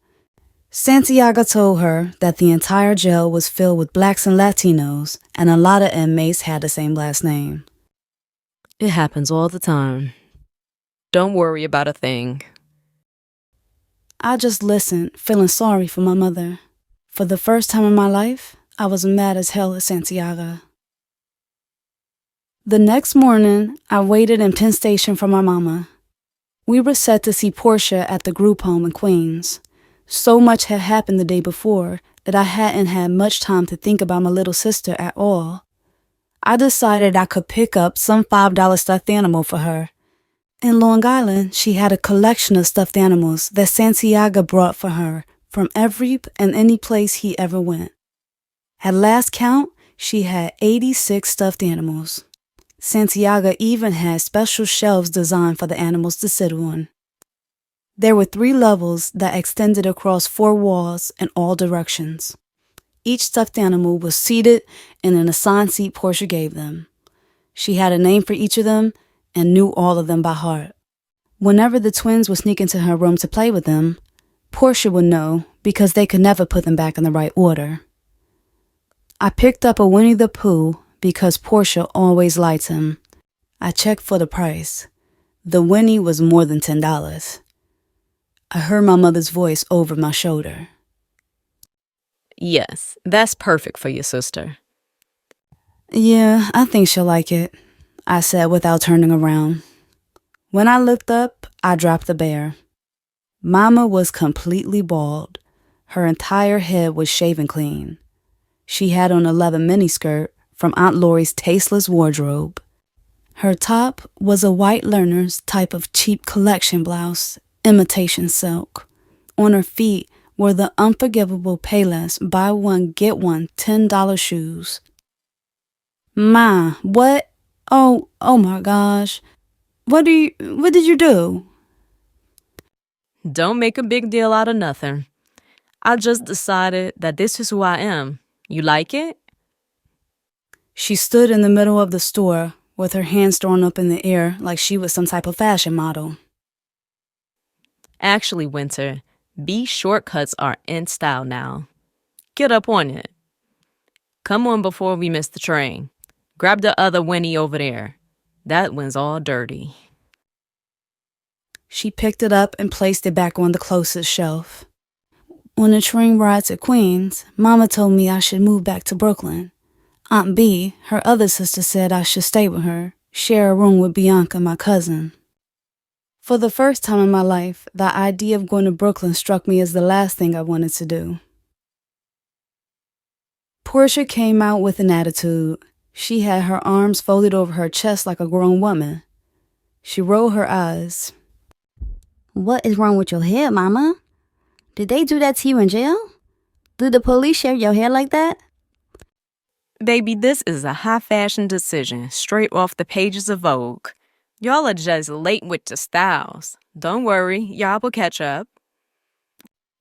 Santiago told her that the entire jail was filled with blacks and Latinos, and a lot of inmates had the same last name. It happens all the time. Don't worry about a thing. I just listened, feeling sorry for my mother. For the first time in my life, I was mad as hell at Santiago. The next morning, I waited in Penn Station for my mama. We were set to see Portia at the group home in Queens. So much had happened the day before that I hadn't had much time to think about my little sister at all. I decided I could pick up some $5 stuffed animal for her. In Long Island, she had a collection of stuffed animals that Santiago brought for her from every and any place he ever went. At last count, she had 86 stuffed animals. Santiago even had special shelves designed for the animals to sit on. There were 3 levels that extended across 4 walls in all directions. Each stuffed animal was seated in an assigned seat Portia gave them. She had a name for each of them and knew all of them by heart. Whenever the twins would sneak into her room to play with them, Portia would know because they could never put them back in the right order. I picked up a Winnie the Pooh because Portia always liked him. I checked for the price. The Winnie was more than $10. I heard my mother's voice over my shoulder. Yes, that's perfect for your sister. Yeah, I think she'll like it, I said without turning around. When I looked up, I dropped the bear. Mama was completely bald. Her entire head was shaven clean. She had on a leather miniskirt from Aunt Lori's tasteless wardrobe. Her top was a white learner's type of cheap collection blouse, imitation silk. On her feet were the unforgivable Payless buy one get one $10 shoes. Ma, what? Oh my gosh. What did you do? Don't make a big deal out of nothing. I just decided that this is who I am. You like it? She stood in the middle of the store with her hands thrown up in the air like she was some type of fashion model. Actually, Winter, B shortcuts are in style now. Get up on it. Come on before we miss the train. Grab the other Winnie over there. That one's all dirty. She picked it up and placed it back on the closest shelf. When the train rides to Queens, Mama told me I should move back to Brooklyn. Aunt B, her other sister, said I should stay with her, share a room with Bianca, my cousin. For the first time in my life, the idea of going to Brooklyn struck me as the last thing I wanted to do. Portia came out with an attitude. She had her arms folded over her chest like a grown woman. She rolled her eyes. What is wrong with your hair, Mama? Did they do that to you in jail? Did the police shave your hair like that? Baby, this is a high-fashion decision, straight off the pages of Vogue. Y'all are just late with the styles. Don't worry, y'all will catch up.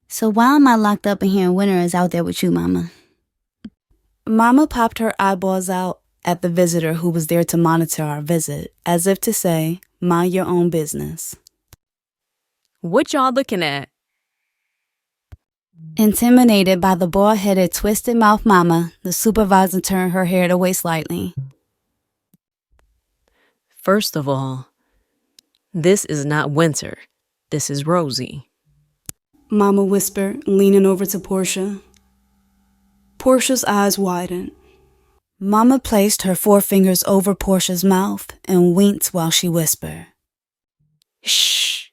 So why am I locked up in here and Winter is out there with you, Mama? Mama popped her eyeballs out at the visitor who was there to monitor our visit, as if to say, mind your own business. What y'all looking at? Intimidated by the bald-headed, twisted-mouth Mama, the supervisor turned her hair away slightly. First of all, this is not Winter. This is Rosie. Mama whispered, leaning over to Portia. Portia's eyes widened. Mama placed her forefingers over Portia's mouth and winked while she whispered. Shh.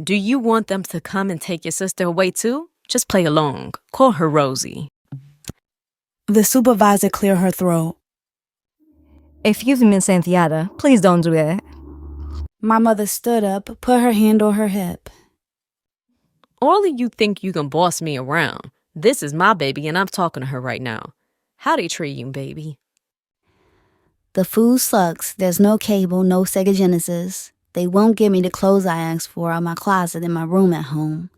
Do you want them to come and take your sister away too? Just play along. Call her Rosie. The supervisor cleared her throat. Excuse me, Miss Souljah, please don't do that. My mother stood up, put her hand on her hip. All of you think you can boss me around. This is my baby and I'm talking to her right now. How they treat you, baby? The food sucks. There's no cable, no Sega Genesis. They won't give me the clothes I asked for out of my closet in my room at home.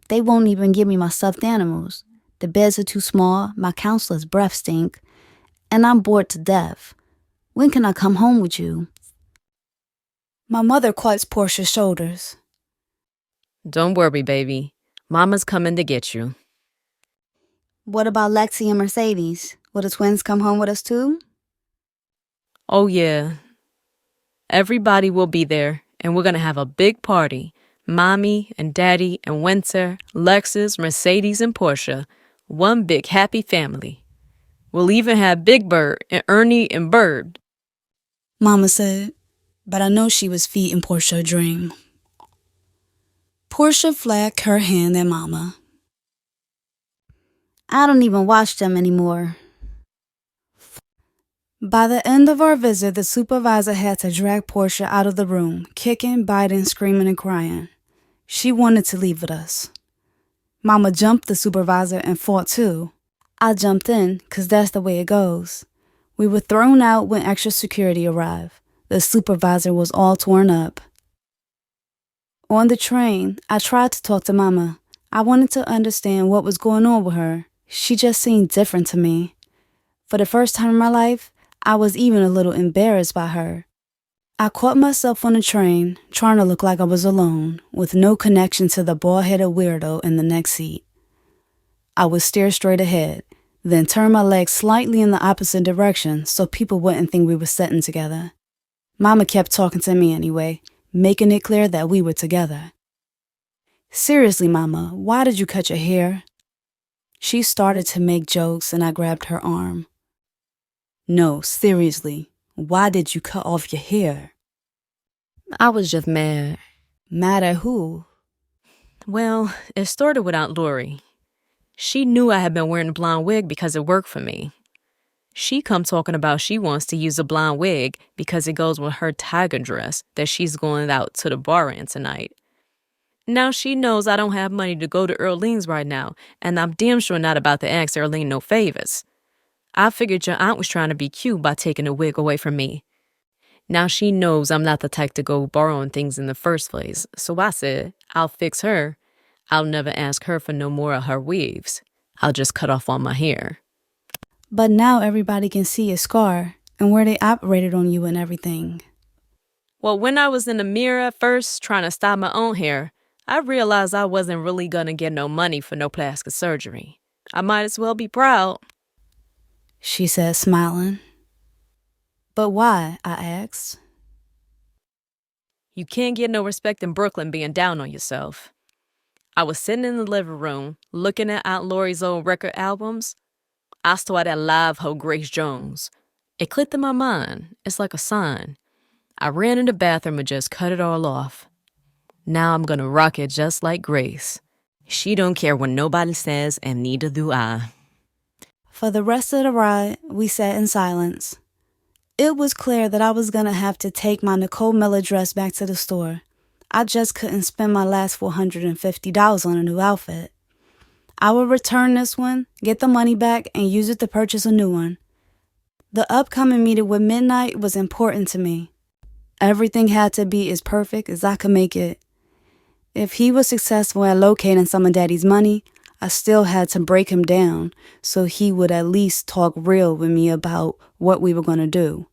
They won't even give me my stuffed animals. The beds are too small, my counselor's breath stink, and I'm bored to death. When can I come home with you? My mother clutched Portia's shoulders. Don't worry, baby. Mama's coming to get you. What about Lexi and Mercedes? Will the twins come home with us too? Oh, yeah. Everybody will be there, and we're going to have a big party. Mommy and Daddy and Winter, Lexus, Mercedes, and Portia. One big happy family. We'll even have Big Bird and Ernie and Bird. Mama said, but I know she was feeding Portia a dream. Portia flagged her hand at Mama. I don't even watch them anymore. By the end of our visit, the supervisor had to drag Portia out of the room, kicking, biting, screaming, and crying. She wanted to leave with us. Mama jumped the supervisor and fought too. I jumped in, 'cause that's the way it goes. We were thrown out when extra security arrived. The supervisor was all torn up. On the train, I tried to talk to Mama. I wanted to understand what was going on with her. She just seemed different to me. For the first time in my life, I was even a little embarrassed by her. I caught myself on a train, trying to look like I was alone, with no connection to the bald-headed weirdo in the next seat. I would stare straight ahead, then turn my legs slightly in the opposite direction so people wouldn't think we were sitting together. Mama kept talking to me anyway, making it clear that we were together. Seriously, Mama, why did you cut your hair? She started to make jokes and I grabbed her arm. No, seriously, why did you cut off your hair? I was just mad. Mad at who? Well, it started with Aunt Lori. She knew I had been wearing a blonde wig because it worked for me. She come talking about she wants to use a blonde wig because it goes with her tiger dress that she's going out to the bar in tonight. Now she knows I don't have money to go to Earlene's right now, and I'm damn sure not about to ask Earlene no favors. I figured your aunt was trying to be cute by taking the wig away from me. Now she knows I'm not the type to go borrowing things in the first place, so I said, I'll fix her. I'll never ask her for no more of her weaves. I'll just cut off all my hair. But now everybody can see your scar and where they operated on you and everything. Well, when I was in the mirror at first trying to style my own hair, I realized I wasn't really gonna get no money for no plastic surgery. I might as well be proud. She said, smiling. But why? I asked. You can't get no respect in Brooklyn being down on yourself. I was sitting in the living room looking at Aunt Lori's old record albums. I saw that live hoe Grace Jones. It clicked in my mind. It's like a sign. I ran in the bathroom and just cut it all off. Now I'm gonna rock it just like Grace. She don't care what nobody says, and neither do I. For the rest of the ride, we sat in silence. It was clear that I was gonna have to take my Nicole Miller dress back to the store. I just couldn't spend my last $450 on a new outfit. I would return this one, get the money back, and use it to purchase a new one. The upcoming meeting with Midnight was important to me. Everything had to be as perfect as I could make it. If he was successful at locating some of Daddy's money, I still had to break him down so he would at least talk real with me about what we were going to do.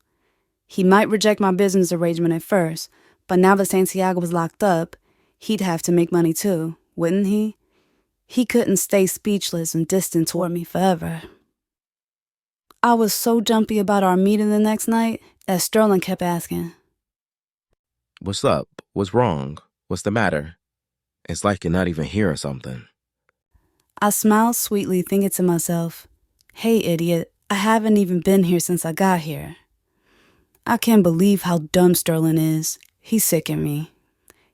He might reject my business arrangement at first, but now that Santiago was locked up, he'd have to make money too, wouldn't he? He couldn't stay speechless and distant toward me forever. I was so jumpy about our meeting the next night that Sterling kept asking, What's up? What's wrong? What's the matter? It's like you're not even here or something. I smiled sweetly, thinking to myself, hey, idiot, I haven't even been here since I got here. I can't believe how dumb Sterling is. He's sicking me.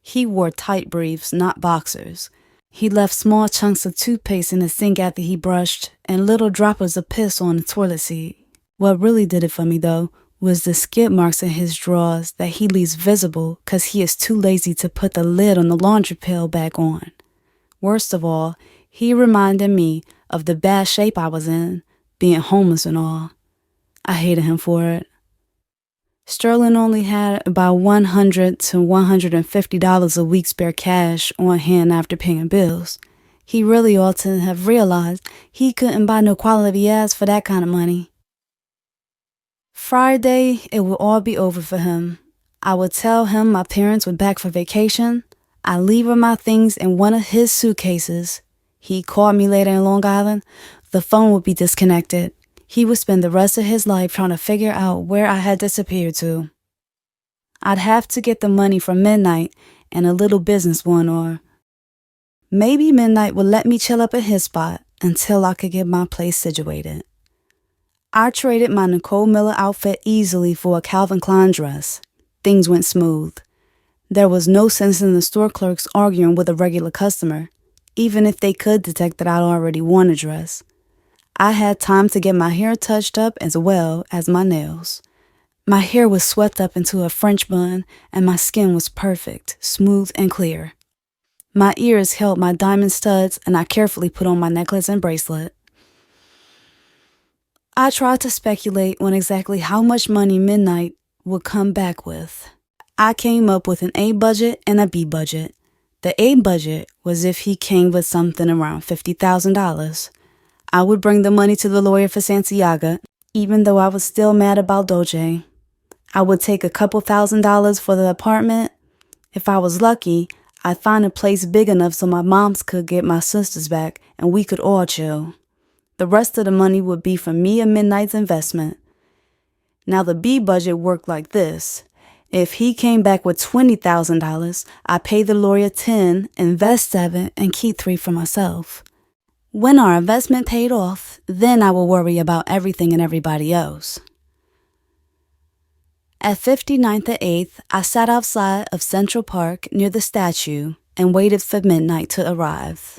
He wore tight briefs, not boxers. He left small chunks of toothpaste in the sink after he brushed, and little droplets of piss on the toilet seat. What really did it for me, though, was the skid marks in his drawers that he leaves visible because he is too lazy to put the lid on the laundry pail back on. Worst of all, he reminded me of the bad shape I was in, being homeless and all. I hated him for it. Sterling only had about $100 to $150 a week spare cash on hand after paying bills. He really ought to have realized he couldn't buy no quality ass for that kind of money. Friday, it would all be over for him. I would tell him my parents were back for vacation. I'd leave with my things in one of his suitcases. He'd call me later in Long Island. The phone would be disconnected. He would spend the rest of his life trying to figure out where I had disappeared to. I'd have to get the money from Midnight and a little business one, or maybe Midnight would let me chill up at his spot until I could get my place situated. I traded my Nicole Miller outfit easily for a Calvin Klein dress. Things went smooth. There was no sense in the store clerks arguing with a regular customer, even if they could detect that I'd already worn a dress. I had time to get my hair touched up as well as my nails. My hair was swept up into a French bun, and my skin was perfect, smooth and clear. My ears held my diamond studs, and I carefully put on my necklace and bracelet. I tried to speculate on exactly how much money Midnight would come back with. I came up with an A budget and a B budget. The A budget was if he came with something around $50,000. I would bring the money to the lawyer for Santiago, even though I was still mad about Doje. I would take a couple $1,000s for the apartment. If I was lucky, I'd find a place big enough so my moms could get my sisters back and we could all chill. The rest of the money would be from me and Midnight's investment. Now the B budget worked like this. If he came back with $20,000, I pay the lawyer $10, invest $7, and keep $3 for myself. When our investment paid off, then I will worry about everything and everybody else. At 59th and 8th, I sat outside of Central Park near the statue and waited for Midnight to arrive.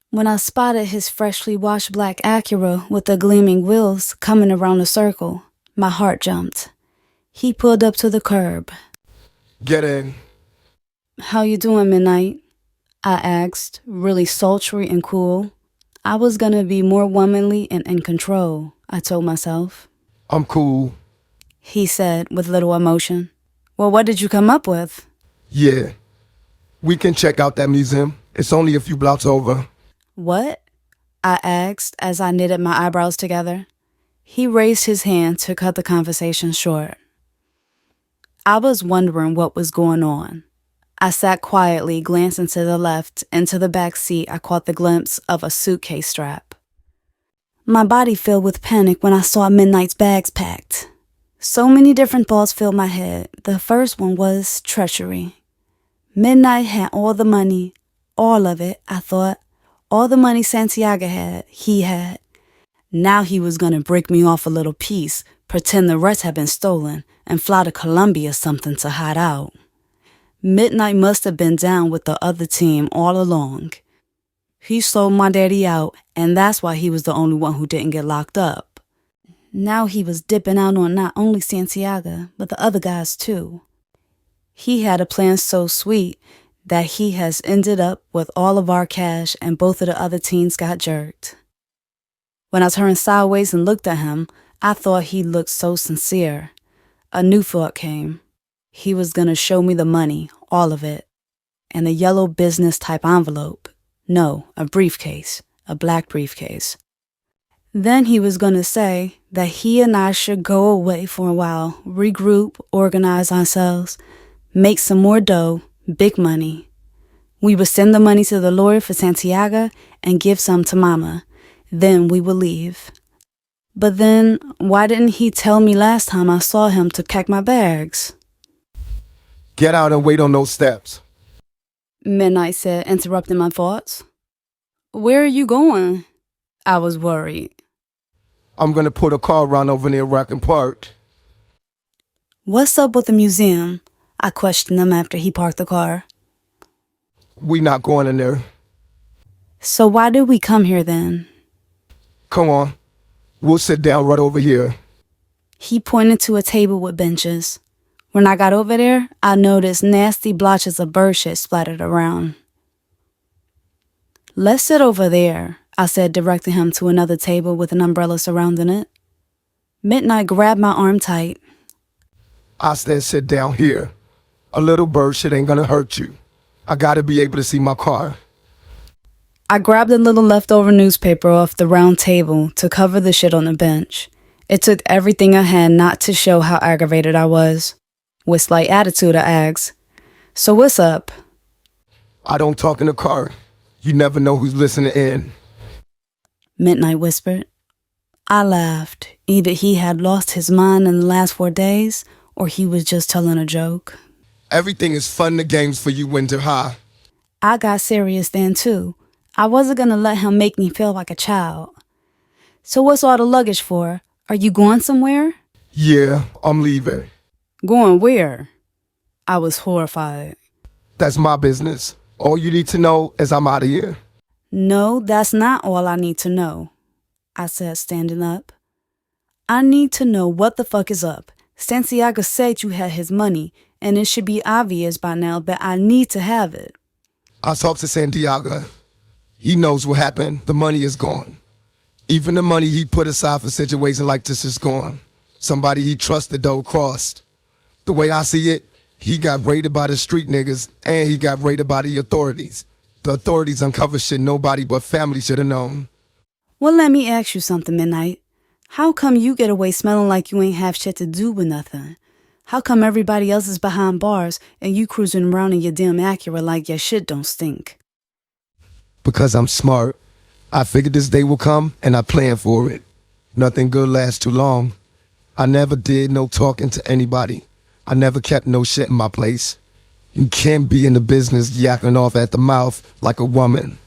When I spotted his freshly washed black Acura with the gleaming wheels coming around a circle, my heart jumped. He pulled up to the curb. Get in. How you doing, Midnight? I asked, really sultry and cool. I was gonna be more womanly and in control, I told myself. I'm cool. He said with little emotion. Well, what did you come up with? Yeah. We can check out that museum. It's only a few blocks over. What? I asked as I knitted my eyebrows together. He raised his hand to cut the conversation short. I was wondering what was going on. I sat quietly, glancing to the left. Into the back seat, I caught the glimpse of a suitcase strap. My body filled with panic when I saw Midnight's bags packed. So many different thoughts filled my head. The first one was treachery. Midnight had all the money, all of it, I thought. All the money Santiago had, he had. Now he was gonna break me off a little piece, pretend the rest had been stolen, and fly to Colombia or something to hide out. Midnight must have been down with the other team all along. He sold my daddy out, and that's why he was the only one who didn't get locked up. Now he was dipping out on not only Santiago, but the other guys too. He had a plan so sweet that he has ended up with all of our cash and both of the other teens got jerked. When I turned sideways and looked at him, I thought he looked so sincere. A new thought came. He was gonna show me the money, all of it, and a yellow business type envelope. No, a briefcase, a black briefcase. Then he was gonna say that he and I should go away for a while, regroup, organize ourselves, make some more dough, big money. We would send the money to the lawyer for Santiago and give some to Mama. Then we would leave. But then, why didn't he tell me last time I saw him to pack my bags? Get out and wait on those steps. Midnight said, interrupting my thoughts. Where are you going? I was worried. I'm gonna put a car around over near Rackham Park. What's up with the museum? I questioned him after he parked the car. We not going in there. So why did we come here then? Come on. We'll sit down right over here. He pointed to a table with benches. When I got over there, I noticed nasty blotches of bird shit splattered around. Let's sit over there, I said, directing him to another table with an umbrella surrounding it. Midnight grabbed my arm tight. I said sit down here. A little bird shit ain't gonna hurt you. I gotta be able to see my car. I grabbed a little leftover newspaper off the round table to cover the shit on the bench. It took everything I had not to show how aggravated I was. With slight attitude, I asked, so what's up? I don't talk in the car. You never know who's listening in. Midnight whispered. I laughed. Either he had lost his mind in the last 4 days, or he was just telling a joke. Everything is fun and games for you, Winter High. I got serious then, too. I wasn't gonna let him make me feel like a child. So what's all the luggage for? Are you going somewhere? Yeah, I'm leaving. Going where? I was horrified. That's my business. All you need to know is I'm out of here. No, that's not all I need to know, I said, standing up. I need to know what the fuck is up. Santiago said you had his money, and it should be obvious by now that I need to have it. I talked to Santiago. He knows what happened. The money is gone. Even the money he put aside for situations like this is gone. Somebody he trusted, though, crossed. The way I see it, he got raided by the street niggas, and he got raided by the authorities. The authorities uncovered shit nobody but family should have known. Well, let me ask you something, Midnight. How come you get away smelling like you ain't have shit to do with nothing? How come everybody else is behind bars and you cruising around in your damn Acura like your shit don't stink? Because I'm smart. I figured this day will come and I planned for it. Nothing good lasts too long. I never did no talking to anybody. I never kept no shit in my place. You can't be in the business yakking off at the mouth like a woman.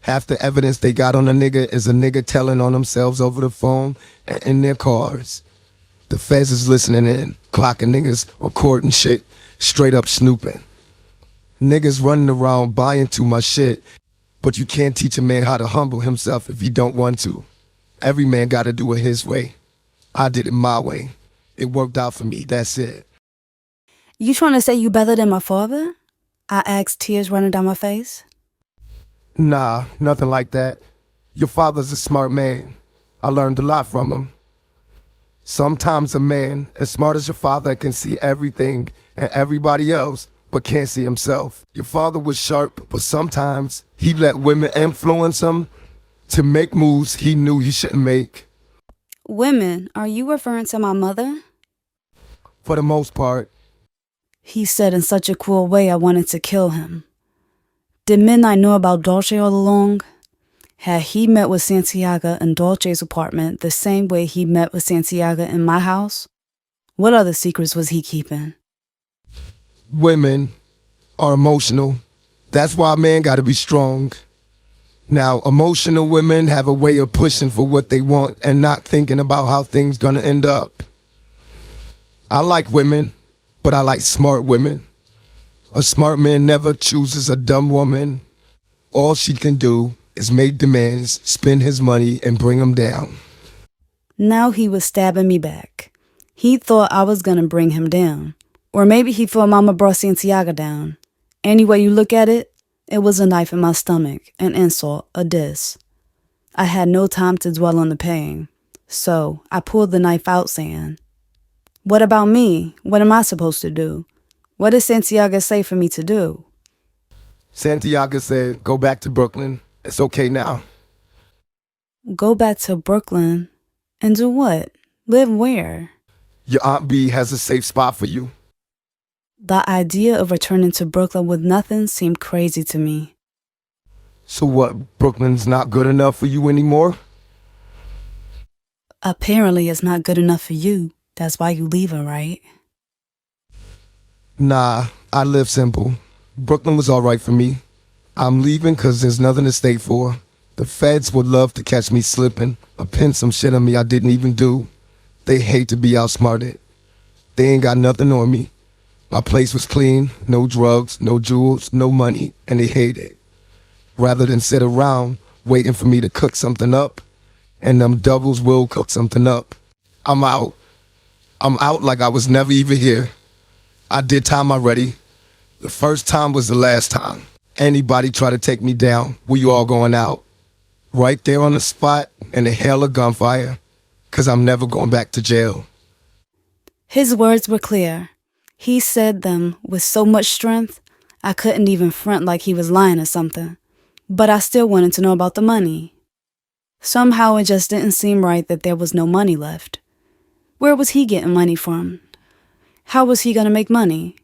Half the evidence they got on a nigga is a nigga telling on themselves over the phone and in their cars. The feds is listening in, clocking niggas, recording shit, straight up snooping. Niggas running around buying too much shit, but you can't teach a man how to humble himself if he don't want to. Every man gotta do it his way. I did it my way. It worked out for me, that's it. You trying to say you better than my father? I asked, tears running down my face. Nah, nothing like that. Your father's a smart man. I learned a lot from him. Sometimes a man as smart as your father can see everything and everybody else, but can't see himself. Your father was sharp, but sometimes he let women influence him to make moves he knew he shouldn't make. Women, are you referring to my mother? For the most part. He said in such a cruel way I wanted to kill him. Did Midnight know about Dolce all along? Had he met with Santiago in Dolce's apartment the same way he met with Santiago in my house? What other secrets was he keeping? Women are emotional. That's why a man gotta be strong. Now, emotional women have a way of pushing for what they want and not thinking about how things gonna end up. I like women, but I like smart women. A smart man never chooses a dumb woman. All she can do is make demands, spend his money, and bring him down. Now he was stabbing me back. He thought I was gonna bring him down. Or maybe he thought Mama brought Santiago down. Any way you look at it, it was a knife in my stomach, an insult, a diss. I had no time to dwell on the pain, so I pulled the knife out saying, "What about me? What am I supposed to do? What did Santiago say for me to do?" Santiago said, go back to Brooklyn. It's okay now. Go back to Brooklyn? And do what? Live where? Your Aunt B has a safe spot for you. The idea of returning to Brooklyn with nothing seemed crazy to me. So what, Brooklyn's not good enough for you anymore? Apparently it's not good enough for you. That's why you leaving, right? Nah, I live simple. Brooklyn was alright for me. I'm leaving cause there's nothing to stay for. The feds would love to catch me slipping or pin some shit on me I didn't even do. They hate to be outsmarted. They ain't got nothing on me. My place was clean, no drugs, no jewels, no money, and they hate it. Rather than sit around waiting for me to cook something up, and them doubles will cook something up. I'm out. I'm out like I was never even here. I did time already. The first time was the last time. Anybody try to take me down, we all going out. Right there on the spot in the hail of gunfire, cause I'm never going back to jail. His words were clear. He said them with so much strength, I couldn't even front like he was lying or something. But I still wanted to know about the money. Somehow it just didn't seem right that there was no money left. Where was he getting money from? How was he gonna make money?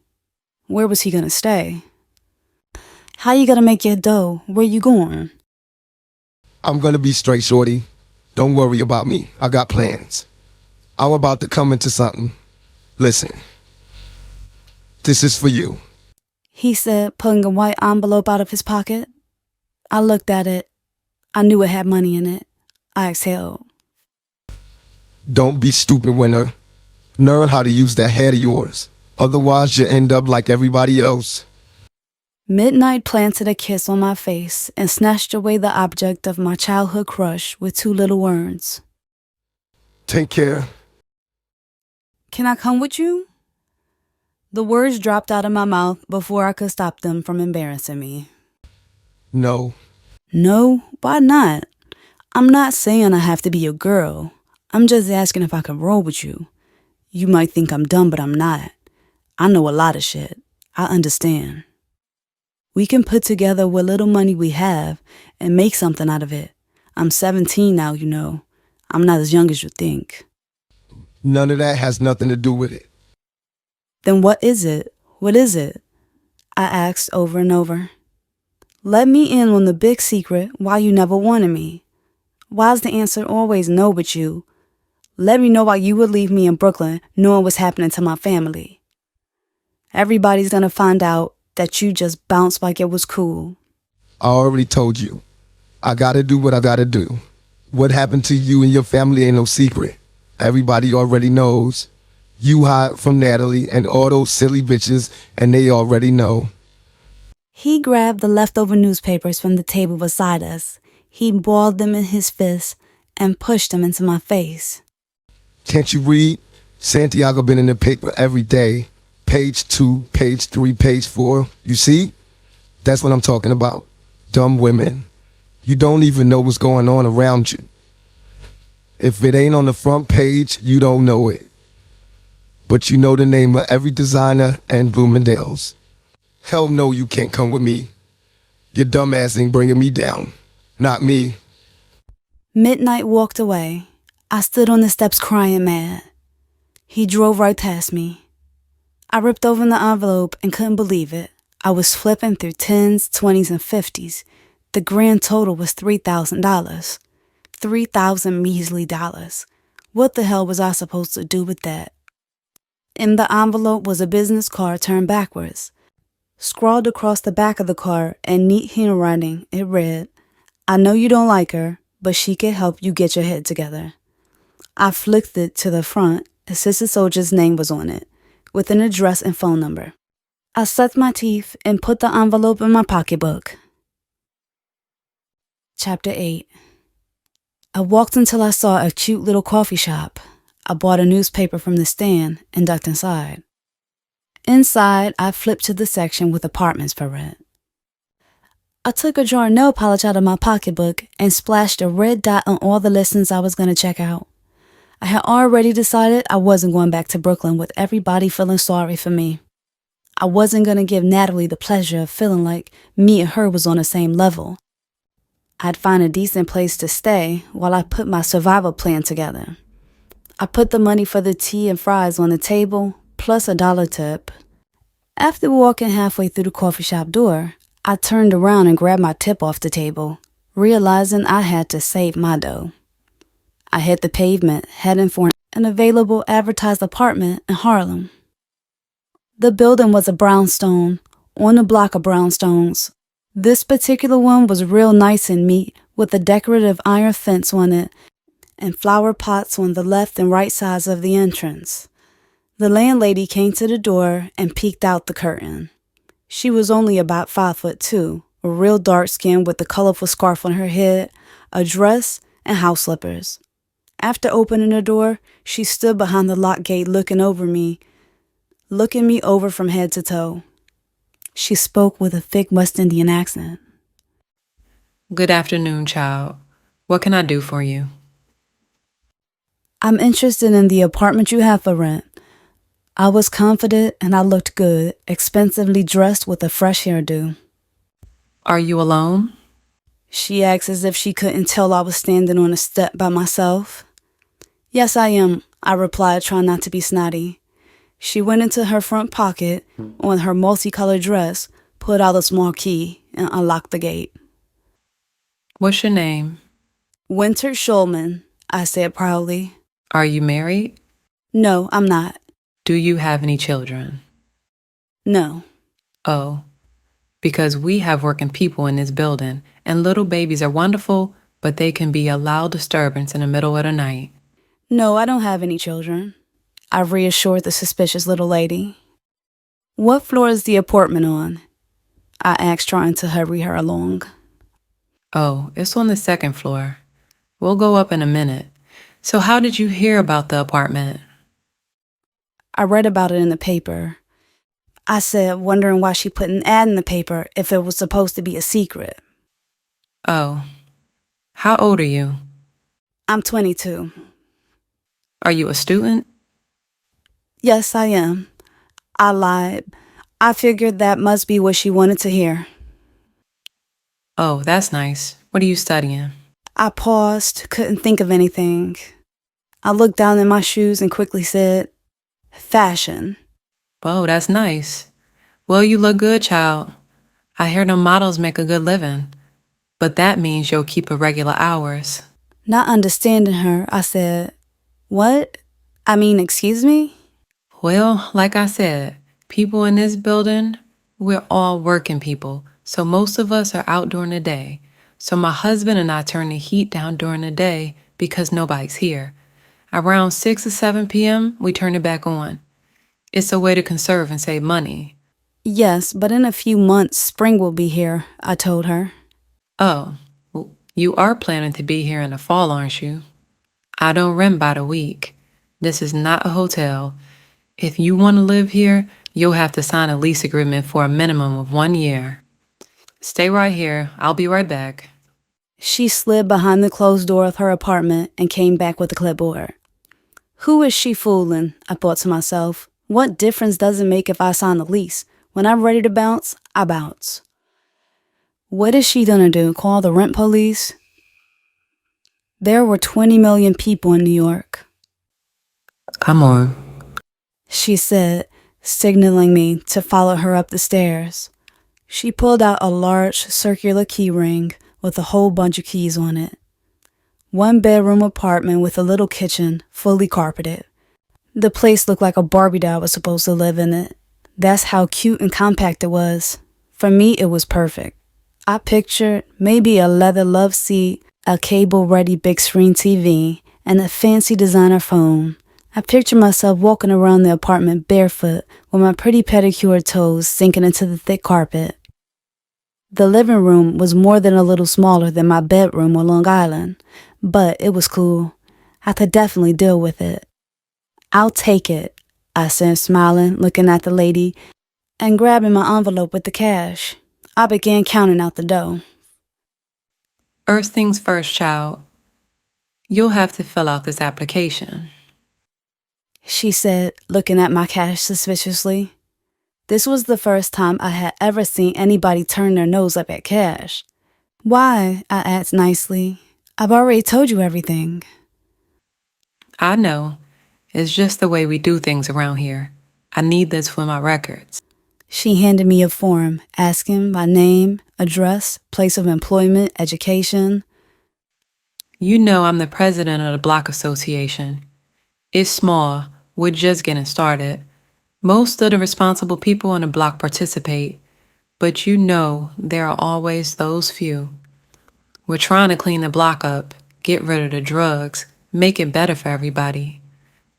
Where was he gonna stay? How you gonna make your dough? Where you going? I'm gonna be straight, shorty. Don't worry about me. I got plans. I'm about to come into something. Listen. This is for you. He said, pulling a white envelope out of his pocket. I looked at it. I knew it had money in it. I exhaled. Don't be stupid, Winter. Learn how to use that head of yours. Otherwise, you end up like everybody else. Midnight planted a kiss on my face and snatched away the object of my childhood crush with 2 little words. Take care. Can I come with you? The words dropped out of my mouth before I could stop them from embarrassing me. No. No? Why not? I'm not saying I have to be your girl. I'm just asking if I can roll with you. You might think I'm dumb, but I'm not. I know a lot of shit. I understand. We can put together what little money we have and make something out of it. I'm 17 now, you know. I'm not as young as you think. None of that has nothing to do with it. Then what is it? What is it? I asked over and over. Let me in on the big secret why you never wanted me. Why's the answer always no but you? Let me know why you would leave me in Brooklyn knowing what's happening to my family. Everybody's gonna find out that you just bounced like it was cool. I already told you. I gotta do what I gotta do. What happened to you and your family ain't no secret. Everybody already knows. You hide from Natalie and all those silly bitches, and they already know. He grabbed the leftover newspapers from the table beside us. He balled them in his fists and pushed them into my face. Can't you read? Santiago been in the paper every day. Page 2, page 3, page 4. You see? That's what I'm talking about. Dumb women. You don't even know what's going on around you. If it ain't on the front page, you don't know it. But you know the name of every designer and Bloomingdale's. Hell no, you can't come with me. Your dumb ass ain't bringing me down. Not me. Midnight walked away. I stood on the steps crying mad. He drove right past me. I ripped open the envelope and couldn't believe it. I was flipping through 10s, 20s, and 50s. The grand total was $3,000. 3,000 measly dollars. What the hell was I supposed to do with that? In the envelope was a business card turned backwards. Scrawled across the back of the card in neat handwriting, it read, I know you don't like her, but she can help you get your head together. I flicked it to the front, and Sister Souljah's name was on it, with an address and phone number. I set my teeth and put the envelope in my pocketbook. Chapter 8. I walked until I saw a cute little coffee shop. I bought a newspaper from the stand and ducked inside. Inside, I flipped to the section with apartments for rent. I took a jar of nail polish out of my pocketbook and splashed a red dot on all the listings I was going to check out. I had already decided I wasn't going back to Brooklyn with everybody feeling sorry for me. I wasn't going to give Natalie the pleasure of feeling like me and her was on the same level. I'd find a decent place to stay while I put my survival plan together. I put the money for the tea and fries on the table, plus $1 tip. After walking halfway through the coffee shop door, I turned around and grabbed my tip off the table, realizing I had to save my dough. I hit the pavement, heading for an available advertised apartment in Harlem. The building was a brownstone, on a block of brownstones. This particular one was real nice and neat, with a decorative iron fence on it and flower pots on the left and right sides of the entrance. The landlady came to the door and peeked out the curtain. She was only about 5'2", real dark skin with a colorful scarf on her head, a dress, and house slippers. After opening the door, she stood behind the lock gate looking me over from head to toe. She spoke with a thick West Indian accent. Good afternoon, child. What can I do for you? I'm interested in the apartment you have for rent. I was confident and I looked good, expensively dressed with a fresh hairdo. Are you alone? She asked as if she couldn't tell I was standing on a step by myself. Yes, I am, I replied, trying not to be snotty. She went into her front pocket on her multicolored dress, pulled out a small key, and unlocked the gate. What's your name? Winter Schulman, I said proudly. Are you married? No, I'm not. Do you have any children? No. Oh, because we have working people in this building, and little babies are wonderful, but they can be a loud disturbance in the middle of the night. No, I don't have any children, I reassured the suspicious little lady. What floor is the apartment on? I asked, trying to hurry her along. Oh, it's on the second floor. We'll go up in a minute. So how did you hear about the apartment? I read about it in the paper. I said, wondering why she put an ad in the paper if it was supposed to be a secret. Oh, how old are you? I'm 22. Are you a student? Yes, I am. I lied. I figured that must be what she wanted to hear. Oh, that's nice. What are you studying? I paused, couldn't think of anything. I looked down at my shoes and quickly said, fashion. Whoa, that's nice. Well, you look good, child. I hear them models make a good living, but that means you'll keep irregular hours. Not understanding her, I said, "What? I mean, excuse me?" Well, like I said, people in this building, we're all working people, so most of us are out during the day. So my husband and I turn the heat down during the day because nobody's here. Around 6 or 7 p.m., we turn it back on. It's a way to conserve and save money. Yes, but in a few months, spring will be here, I told her. Oh, well, you are planning to be here in the fall, aren't you? I don't rent by the week. This is not a hotel. If you want to live here, you'll have to sign a lease agreement for a minimum of 1 year. Stay right here. I'll be right back. She slid behind the closed door of her apartment and came back with a clipboard. Who is she fooling? I thought to myself. What difference does it make if I sign a lease? When I'm ready to bounce, I bounce. What is she gonna do? Call the rent police? There were 20 million people in New York. Come on. She said, signaling me to follow her up the stairs. She pulled out a large circular key ring with a whole bunch of keys on it. 1-bedroom apartment with a little kitchen, fully carpeted. The place looked like a Barbie doll was supposed to live in it. That's how cute and compact it was. For me, it was perfect. I pictured maybe a leather love seat, a cable-ready big screen TV, and a fancy designer phone. I pictured myself walking around the apartment barefoot with my pretty pedicured toes sinking into the thick carpet. The living room was more than a little smaller than my bedroom on Long Island, but it was cool. I could definitely deal with it. "I'll take it," I said, smiling, looking at the lady, and grabbing my envelope with the cash. I began counting out the dough. First things first, child. You'll have to fill out this application. She said, looking at my cash suspiciously. This was the first time I had ever seen anybody turn their nose up at cash. "Why?" I asked nicely. "I've already told you everything." I know. It's just the way we do things around here. I need this for my records. She handed me a form, asking my name, address, place of employment, education. You know I'm the president of the Block Association. It's small. We're just getting started. Most of the responsible people on the block participate, but you know there are always those few. We're trying to clean the block up, get rid of the drugs, make it better for everybody.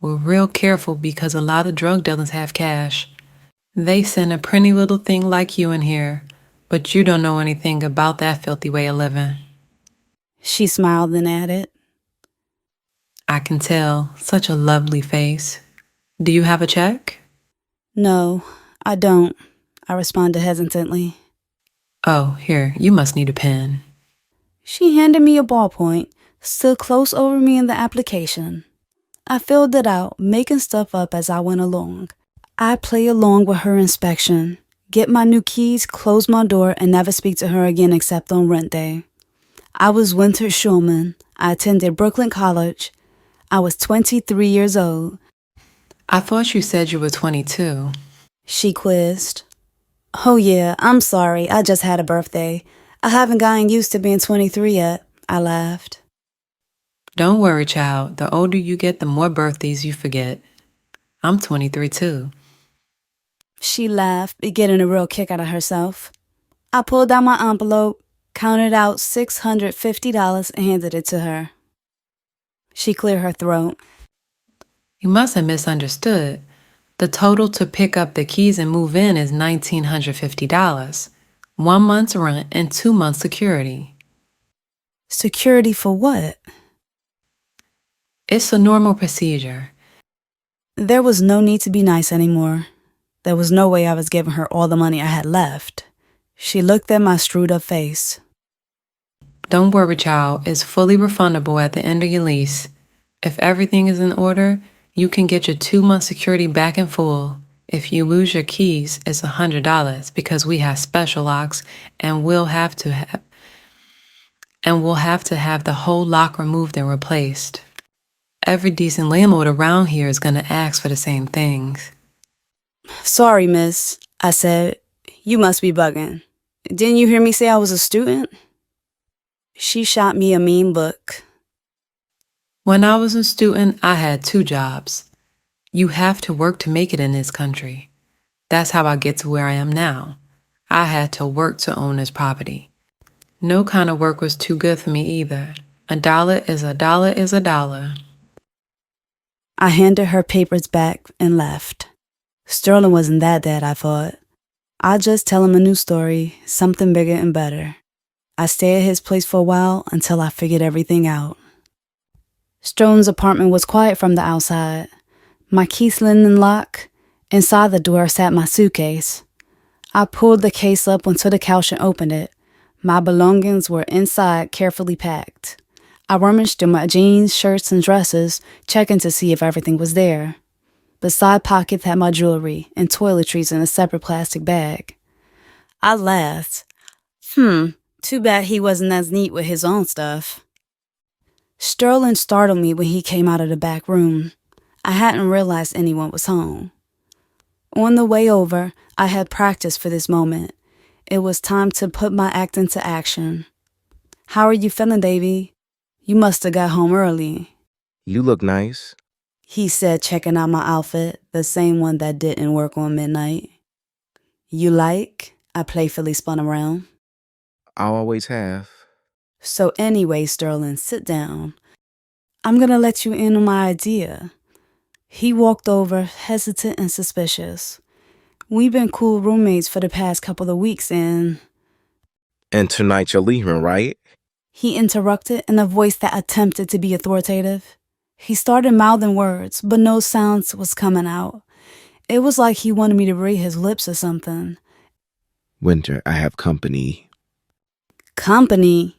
We're real careful because a lot of drug dealers have cash. They send a pretty little thing like you in here, but you don't know anything about that filthy way of living. She smiled and added, I can tell. Such a lovely face. Do you have a check? "No, I don't," I responded hesitantly. Oh, here, you must need a pen. She handed me a ballpoint, still close over me in the application. I filled it out, making stuff up as I went along. I play along with her inspection, get my new keys, close my door, and never speak to her again except on rent day. I was Winter Schulman. I attended Brooklyn College. I was 23 years old. I thought you said you were 22. She quizzed. "Oh yeah, I'm sorry, I just had a birthday. I haven't gotten used to being 23 yet," I laughed. Don't worry, child. The older you get, the more birthdays you forget. I'm 23 too. She laughed, getting a real kick out of herself. I pulled out my envelope, counted out $650, and handed it to her. She cleared her throat. You must have misunderstood. The total to pick up the keys and move in is $1,950. 1 month's rent and 2 months security. Security for what? It's a normal procedure. There was no need to be nice anymore. There was no way I was giving her all the money I had left. She looked at my screwed up face. Don't worry, child. It's fully refundable at the end of your lease. If everything is in order, you can get your 2-month security back in full. If you lose your keys, it's $100 because we have special locks and we'll have to have the whole lock removed and replaced. Every decent landlord around here is going to ask for the same things. Sorry, miss, I said. You must be bugging. Didn't you hear me say I was a student? She shot me a mean look. When I was a student, I had 2 jobs. You have to work to make it in this country. That's how I get to where I am now. I had to work to own this property. No kind of work was too good for me either. $1 is $1 is $1. I handed her papers back and left. Sterling wasn't that dead, I thought. I'd just tell him a new story, something bigger and better. I stayed at his place for a while until I figured everything out. Sterling's apartment was quiet from the outside. My key slid in the lock. Inside the door sat my suitcase. I pulled the case up onto the couch and opened it. My belongings were inside, carefully packed. I rummaged through my jeans, shirts, and dresses, checking to see if everything was there. The side pockets had my jewelry and toiletries in a separate plastic bag. I laughed. Too bad he wasn't as neat with his own stuff. Sterling startled me when he came out of the back room. I hadn't realized anyone was home. On the way over, I had practiced for this moment. It was time to put my act into action. How are you feeling, baby? You must have got home early. You look nice. He said, checking out my outfit, the same one that didn't work on midnight. You like? I playfully spun around. I always have. So anyway, Sterling, sit down. I'm gonna let you in on my idea. He walked over, hesitant and suspicious. We've been cool roommates for the past couple of weeks and tonight you're leaving, right? he interrupted in a voice that attempted to be authoritative. He started mouthing words, but no sounds was coming out. It was like he wanted me to read his lips or something. Winter, I have company. Company?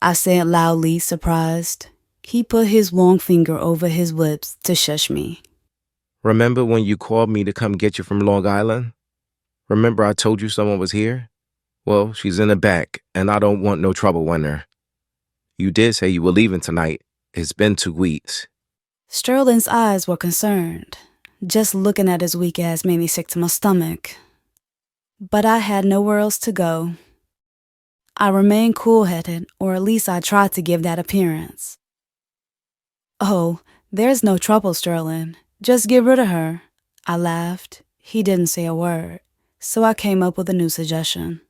I said loudly, surprised. He put his long finger over his lips to shush me. Remember when you called me to come get you from Long Island? Remember I told you someone was here? Well, she's in the back, and I don't want no trouble, Winter. You did say you were leaving tonight. It's been 2 weeks. Sterling's eyes were concerned. Just looking at his weak ass made me sick to my stomach. But I had nowhere else to go. I remained cool-headed, or at least I tried to give that appearance. Oh, there's no trouble, Sterling. Just get rid of her. I laughed. He didn't say a word, so I came up with a new suggestion.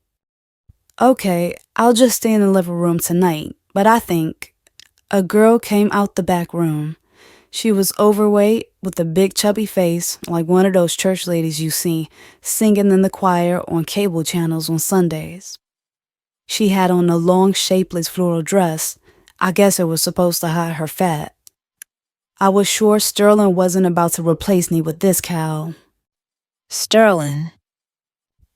Okay, I'll just stay in the living room tonight, but I think... A girl came out the back room. She was overweight, with a big chubby face, like one of those church ladies you see singing in the choir on cable channels on Sundays. She had on a long, shapeless floral dress. I guess it was supposed to hide her fat. I was sure Sterling wasn't about to replace me with this cow. Sterling.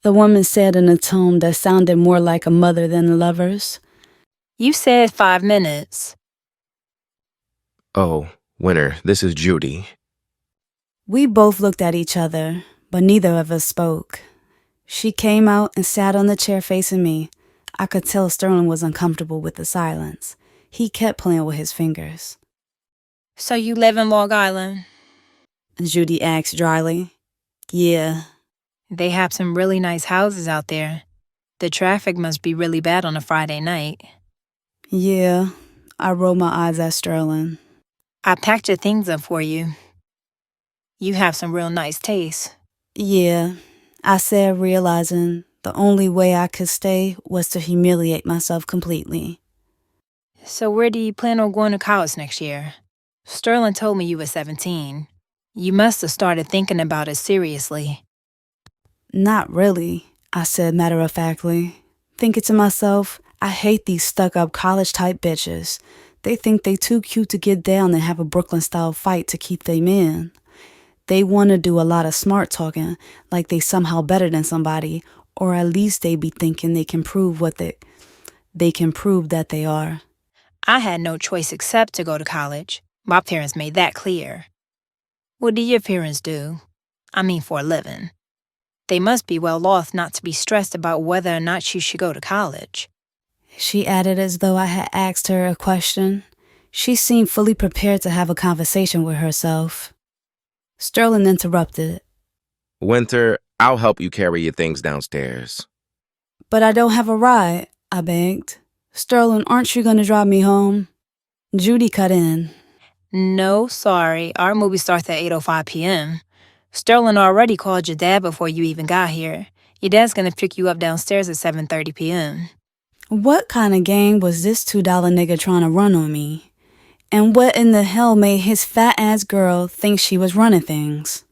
The woman said in a tone that sounded more like a mother than a lover's. You said 5 minutes. Oh, Winter, this is Judy. We both looked at each other, but neither of us spoke. She came out and sat on the chair facing me. I could tell Sterling was uncomfortable with the silence. He kept playing with his fingers. So you live in Long Island? Judy asked dryly. Yeah. They have some really nice houses out there. The traffic must be really bad on a Friday night. Yeah. I rolled my eyes at Sterling. I packed your things up for you. You have some real nice taste. Yeah, I said, realizing the only way I could stay was to humiliate myself completely. So where do you plan on going to college next year? Sterling told me you were 17. You must have started thinking about it seriously. Not really, I said matter-of-factly. Thinking to myself, I hate these stuck-up college-type bitches. They think they too cute to get down and have a Brooklyn-style fight to keep them in. They want to do a lot of smart talking, like they somehow better than somebody, or at least they be thinking they can prove that they are. I had no choice except to go to college. My parents made that clear. What do your parents do? I mean, for a living. They must be well off not to be stressed about whether or not you should go to college. She added as though I had asked her a question. She seemed fully prepared to have a conversation with herself. Sterling interrupted. Winter, I'll help you carry your things downstairs. But I don't have a ride, I begged. Sterling, aren't you going to drive me home? Judy cut in. No, sorry. Our movie starts at 8:05 p.m. Sterling already called your dad before you even got here. Your dad's gonna pick you up downstairs at 7:30 p.m. What kind of game was this $2 nigga trying to run on me? And what in the hell made his fat-ass girl think she was running things?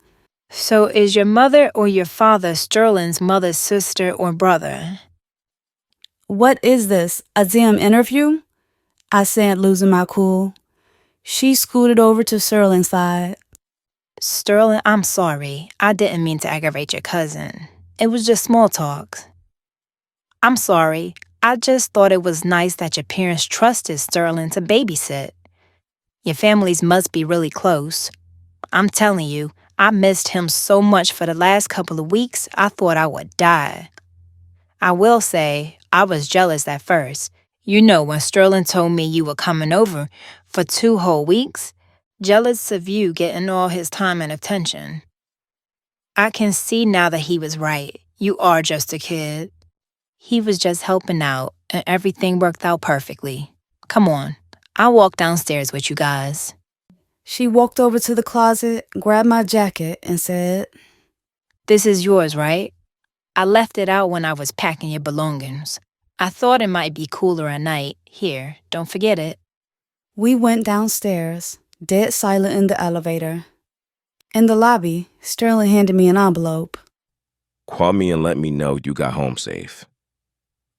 So is your mother or your father Sterling's mother's sister or brother? What is this, a damn interview? I said, losing my cool. She scooted over to Sterling's side. Sterling, I'm sorry. I didn't mean to aggravate your cousin. It was just small talk. I'm sorry. I just thought it was nice that your parents trusted Sterling to babysit. Your families must be really close. I'm telling you, I missed him so much for the last couple of weeks, I thought I would die. I will say, I was jealous at first. You know, when Sterling told me you were coming over for 2 whole weeks, jealous of you getting all his time and attention. I can see now that he was right. You are just a kid. He was just helping out, and everything worked out perfectly. Come on, I'll walk downstairs with you guys. She walked over to the closet, grabbed my jacket, and said, This is yours, right? I left it out when I was packing your belongings. I thought it might be cooler at night. Here, don't forget it. We went downstairs, dead silent in the elevator. In the lobby, Sterling handed me an envelope. Call me and let me know you got home safe.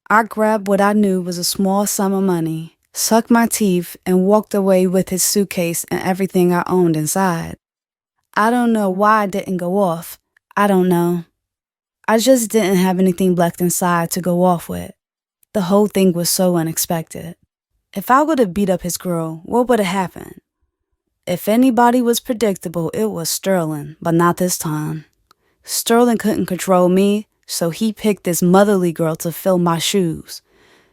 I grabbed what I knew was a small sum of money, sucked my teeth, and walked away with his suitcase and everything I owned inside. I don't know why it didn't go off. I don't know. I just didn't have anything left inside to go off with. The whole thing was so unexpected. If I would have beat up his girl, what would have happened? If anybody was predictable, it was Sterling, but not this time. Sterling couldn't control me, so he picked this motherly girl to fill my shoes.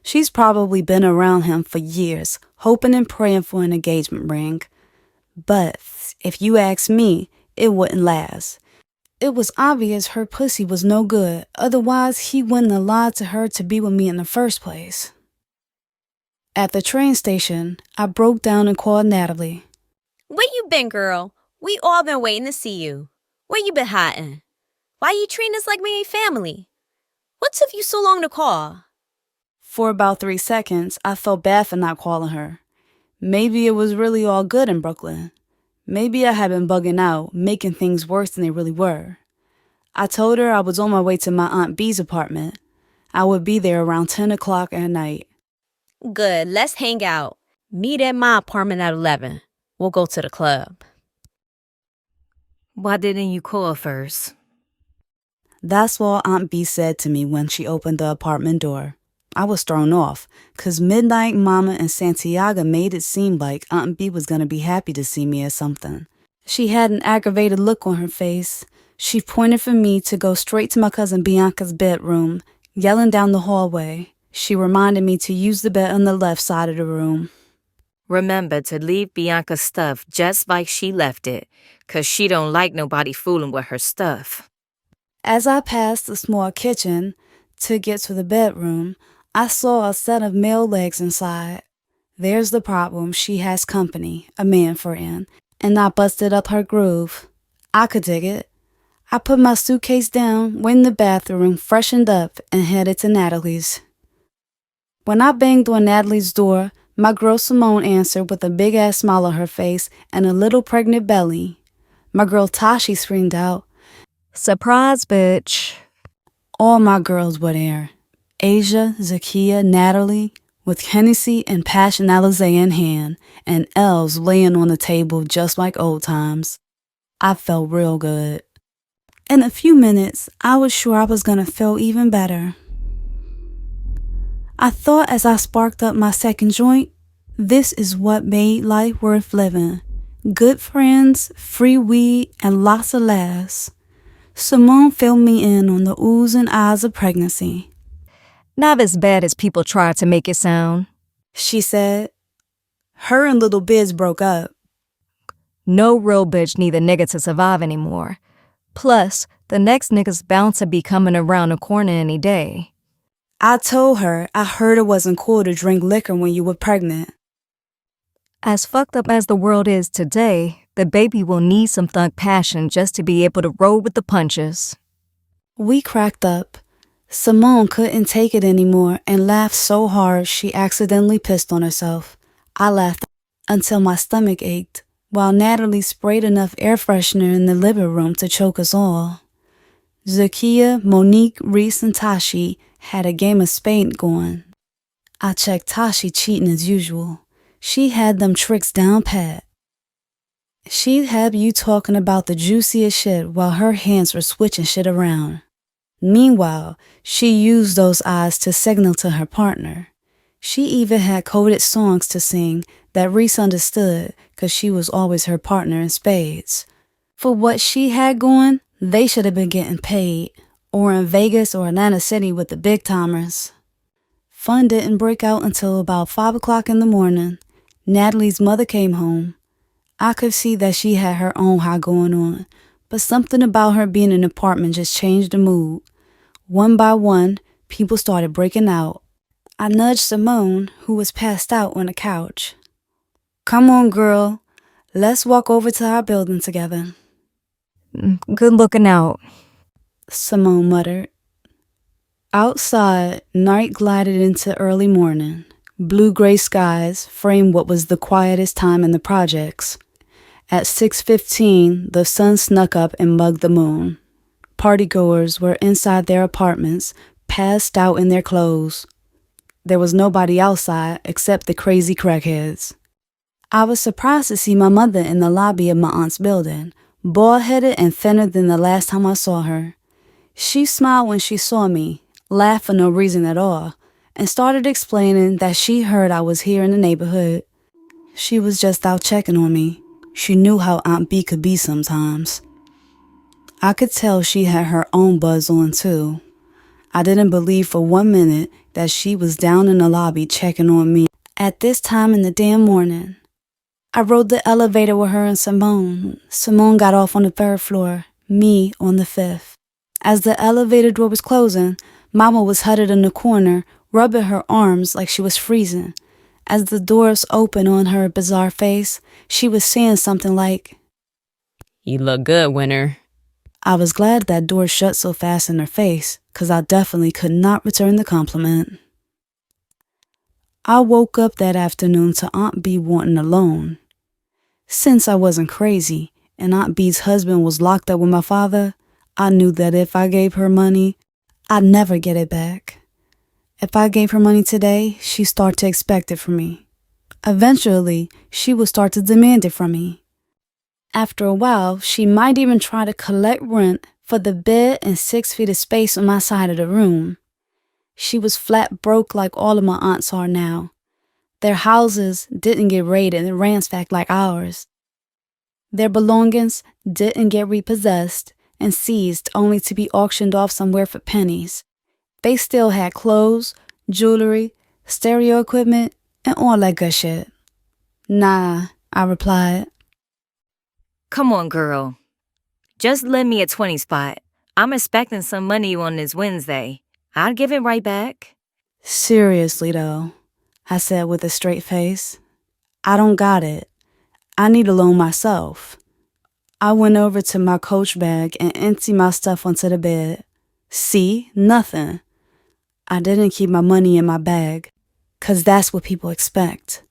She's probably been around him for years, hoping and praying for an engagement ring. But if you ask me, it wouldn't last. It was obvious her pussy was no good, otherwise he wouldn't have lied to her to be with me in the first place. At the train station, I broke down and called Natalie. Where you been, girl? We all been waiting to see you. Where you been hiding? Why you treating us like we ain't family? What took you so long to call? For about 3 seconds, I felt bad for not calling her. Maybe it was really all good in Brooklyn. Maybe I had been bugging out, making things worse than they really were. I told her I was on my way to my Aunt B's apartment. I would be there around 10 o'clock at night. Good, let's hang out. Meet at my apartment at 11. We'll go to the club. Why didn't you call first? That's what Aunt B said to me when she opened the apartment door. I was thrown off, 'cause Midnight Mama and Santiago made it seem like Aunt B was going to be happy to see me or something. She had an aggravated look on her face. She pointed for me to go straight to my cousin Bianca's bedroom, yelling down the hallway. She reminded me to use the bed on the left side of the room. Remember to leave Bianca's stuff just like she left it, 'cause she don't like nobody fooling with her stuff. As I passed the small kitchen to get to the bedroom, I saw a set of male legs inside. There's the problem, she has company, a man friend, and I busted up her groove. I could dig it. I put my suitcase down, went in the bathroom, freshened up, and headed to Natalie's. When I banged on Natalie's door, my girl Simone answered with a big-ass smile on her face and a little pregnant belly. My girl Tashi screamed out, "Surprise, bitch." All my girls were there. Asia, Zakia, Natalie, with Hennessy and Passion Alizé in hand, and elves laying on the table just like old times. I felt real good. In a few minutes, I was sure I was gonna feel even better. I thought as I sparked up my second joint, this is what made life worth living. Good friends, free weed, and lots of laughs. Simone filled me in on the oohs and ahs of pregnancy. Not as bad as people try to make it sound, she said. Her and Little Biz broke up. No real bitch need a nigga to survive anymore. Plus, the next nigga's bound to be coming around the corner any day. I told her I heard it wasn't cool to drink liquor when you were pregnant. As fucked up as the world is today, the baby will need some thug passion just to be able to roll with the punches. We cracked up. Simone couldn't take it anymore and laughed so hard she accidentally pissed on herself. I laughed until my stomach ached, while Natalie sprayed enough air freshener in the living room to choke us all. Zakia, Monique, Reese, and Tashi had a game of spade going. I checked Tashi cheating as usual. She had them tricks down pat. She'd have you talking about the juiciest shit while her hands were switching shit around. Meanwhile, she used those eyes to signal to her partner. She even had coded songs to sing that Reese understood because she was always her partner in spades. For what she had going, they should have been getting paid, or in Vegas or Atlantic City with the big timers. Fun didn't break out until about 5 o'clock in the morning. Natalie's mother came home. I could see that she had her own high going on, but something about her being in an apartment just changed the mood. One by one, people started breaking out. I nudged Simone, who was passed out on the couch. "Come on, girl. Let's walk over to our building together." Good looking out, Simone muttered. Outside, night glided into early morning. Blue-gray skies framed what was the quietest time in the projects. At 6:15, the sun snuck up and mugged the moon. Partygoers were inside their apartments, passed out in their clothes. There was nobody outside except the crazy crackheads. I was surprised to see my mother in the lobby of my aunt's building, bald-headed and thinner than the last time I saw her. She smiled when she saw me, laughed for no reason at all, and started explaining that she heard I was here in the neighborhood. She was just out checking on me. She knew how Aunt B could be sometimes. I could tell she had her own buzz on too. I didn't believe for 1 minute that she was down in the lobby checking on me at this time in the damn morning. I rode the elevator with her and Simone. Simone got off on the 3rd floor, me on the 5th. As the elevator door was closing, Mama was huddled in the corner, rubbing her arms like she was freezing. As the doors opened on her bizarre face, she was saying something like, "You look good, Winter." I was glad that door shut so fast in her face, 'cause I definitely could not return the compliment. I woke up that afternoon to Aunt B wanting a loan. Since I wasn't crazy, and Aunt B's husband was locked up with my father, I knew that if I gave her money, I'd never get it back. If I gave her money today, she'd start to expect it from me. Eventually, she would start to demand it from me. After a while, she might even try to collect rent for the bed and 6 feet of space on my side of the room. She was flat broke like all of my aunts are now. Their houses didn't get raided and ransacked like ours. Their belongings didn't get repossessed and seized only to be auctioned off somewhere for pennies. They still had clothes, jewelry, stereo equipment, and all that good shit. "Nah," I replied. Come on, girl. Just lend me a 20 spot. I'm expecting some money on this Wednesday. I'll give it right back. "Seriously, though," I said with a straight face. "I don't got it. I need a loan myself." I went over to my coach bag and emptied my stuff onto the bed. See? Nothing. I didn't keep my money in my bag, 'cause that's what people expect.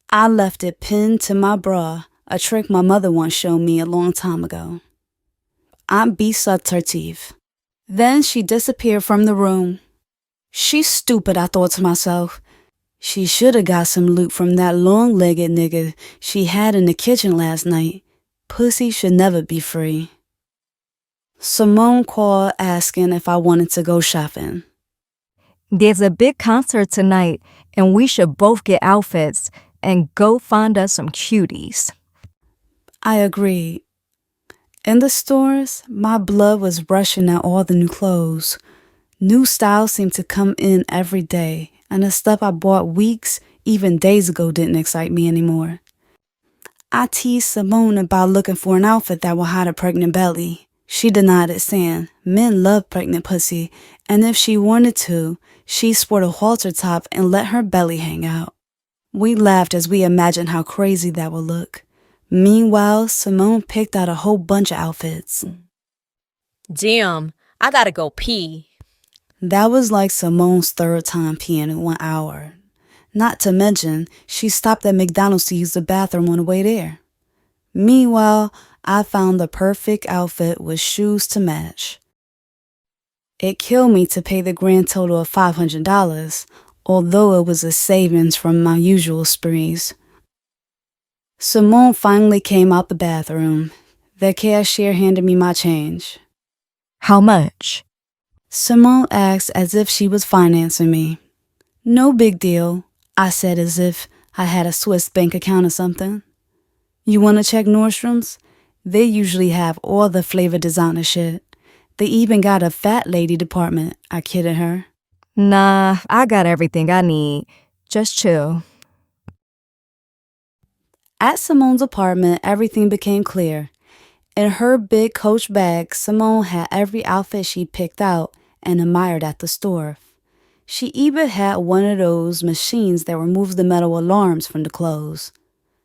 I left it pinned to my bra, a trick my mother once showed me a long time ago. Aunt B sucked her teeth. Then she disappeared from the room. She's stupid, I thought to myself. She should have got some loot from that long-legged nigga she had in the kitchen last night. Pussy should never be free. Simone called asking if I wanted to go shopping. There's a big concert tonight, and we should both get outfits and go find us some cuties. I agreed. In the stores, my blood was rushing at all the new clothes. New styles seemed to come in every day, and the stuff I bought weeks, even days ago, didn't excite me anymore. I teased Simone about looking for an outfit that would hide a pregnant belly. She denied it, saying men love pregnant pussy, and if she wanted to, she'd sport a halter top and let her belly hang out. We laughed as we imagined how crazy that would look. Meanwhile, Simone picked out a whole bunch of outfits. Damn, I gotta go pee. That was like Simone's third time peeing in 1 hour. Not to mention, she stopped at McDonald's to use the bathroom on the way there. Meanwhile, I found the perfect outfit with shoes to match. It killed me to pay the grand total of $500, although it was a savings from my usual sprees. Simone finally came out the bathroom. The cashier handed me my change. How much? Simone asked as if she was financing me. No big deal, I said as if I had a Swiss bank account or something. You want to check Nordstrom's? They usually have all the flavor designer shit. They even got a fat lady department, I kidded her. Nah, I got everything I need. Just chill. At Simone's apartment, everything became clear. In her big Coach bag, Simone had every outfit she picked out and admired at the store. She even had one of those machines that removes the metal alarms from the clothes.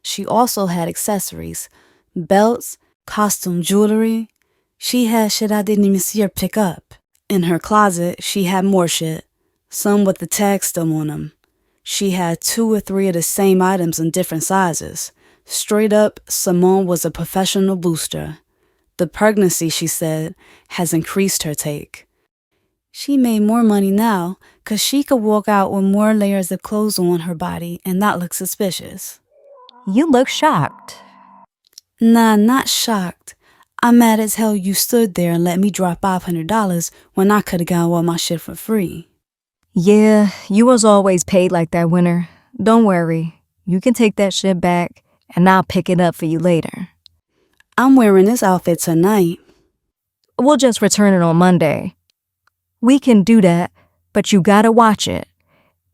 She also had accessories, belts, costume jewelry. She had shit I didn't even see her pick up. In her closet, she had more shit, some with the tag still on them. She had 2 or 3 of the same items in different sizes. Straight up, Simone was a professional booster. The pregnancy, she said, has increased her take. She made more money now because she could walk out with more layers of clothes on her body and not look suspicious. You look shocked. Nah, not shocked. I'm mad as hell you stood there and let me drop $500 when I could have got all my shit for free. Yeah, you was always paid like that, Winter. Don't worry. You can take that shit back, and I'll pick it up for you later. I'm wearing this outfit tonight. We'll just return it on Monday. We can do that, but you gotta watch it.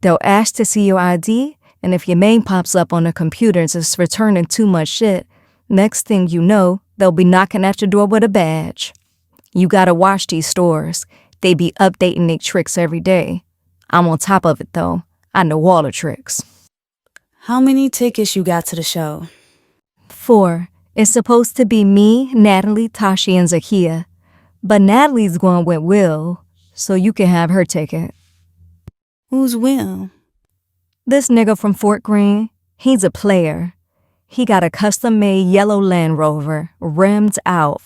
They'll ask to see your ID, and if your name pops up on the computer and it's returning too much shit, next thing you know, they'll be knocking at your door with a badge. You gotta watch these stores. They be updating their tricks every day. I'm on top of it, though. I know all the tricks. How many tickets you got to the show? 4. It's supposed to be me, Natalie, Tashi, and Zakia. But Natalie's going with Will, so you can have her ticket. Who's Will? This nigga from Fort Greene. He's a player. He got a custom-made yellow Land Rover, rimmed out.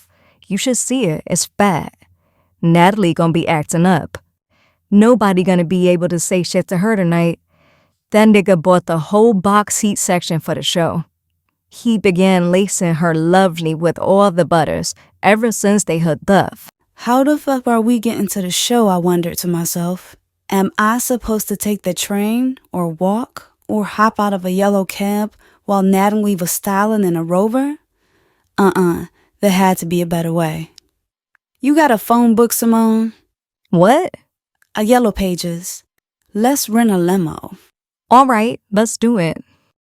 You should see it. It's fat. Natalie gonna be acting up. Nobody gonna be able to say shit to her tonight. That nigga bought the whole box seat section for the show. He began lacing her lovely with all the butters ever since they hooked up. How the fuck are we getting to the show, I wondered to myself. Am I supposed to take the train or walk or hop out of a yellow cab while Natalie was styling in a Rover? There had to be a better way. You got a phone book, Simone? What? A Yellow Pages. Let's rent a limo. All right, let's do it.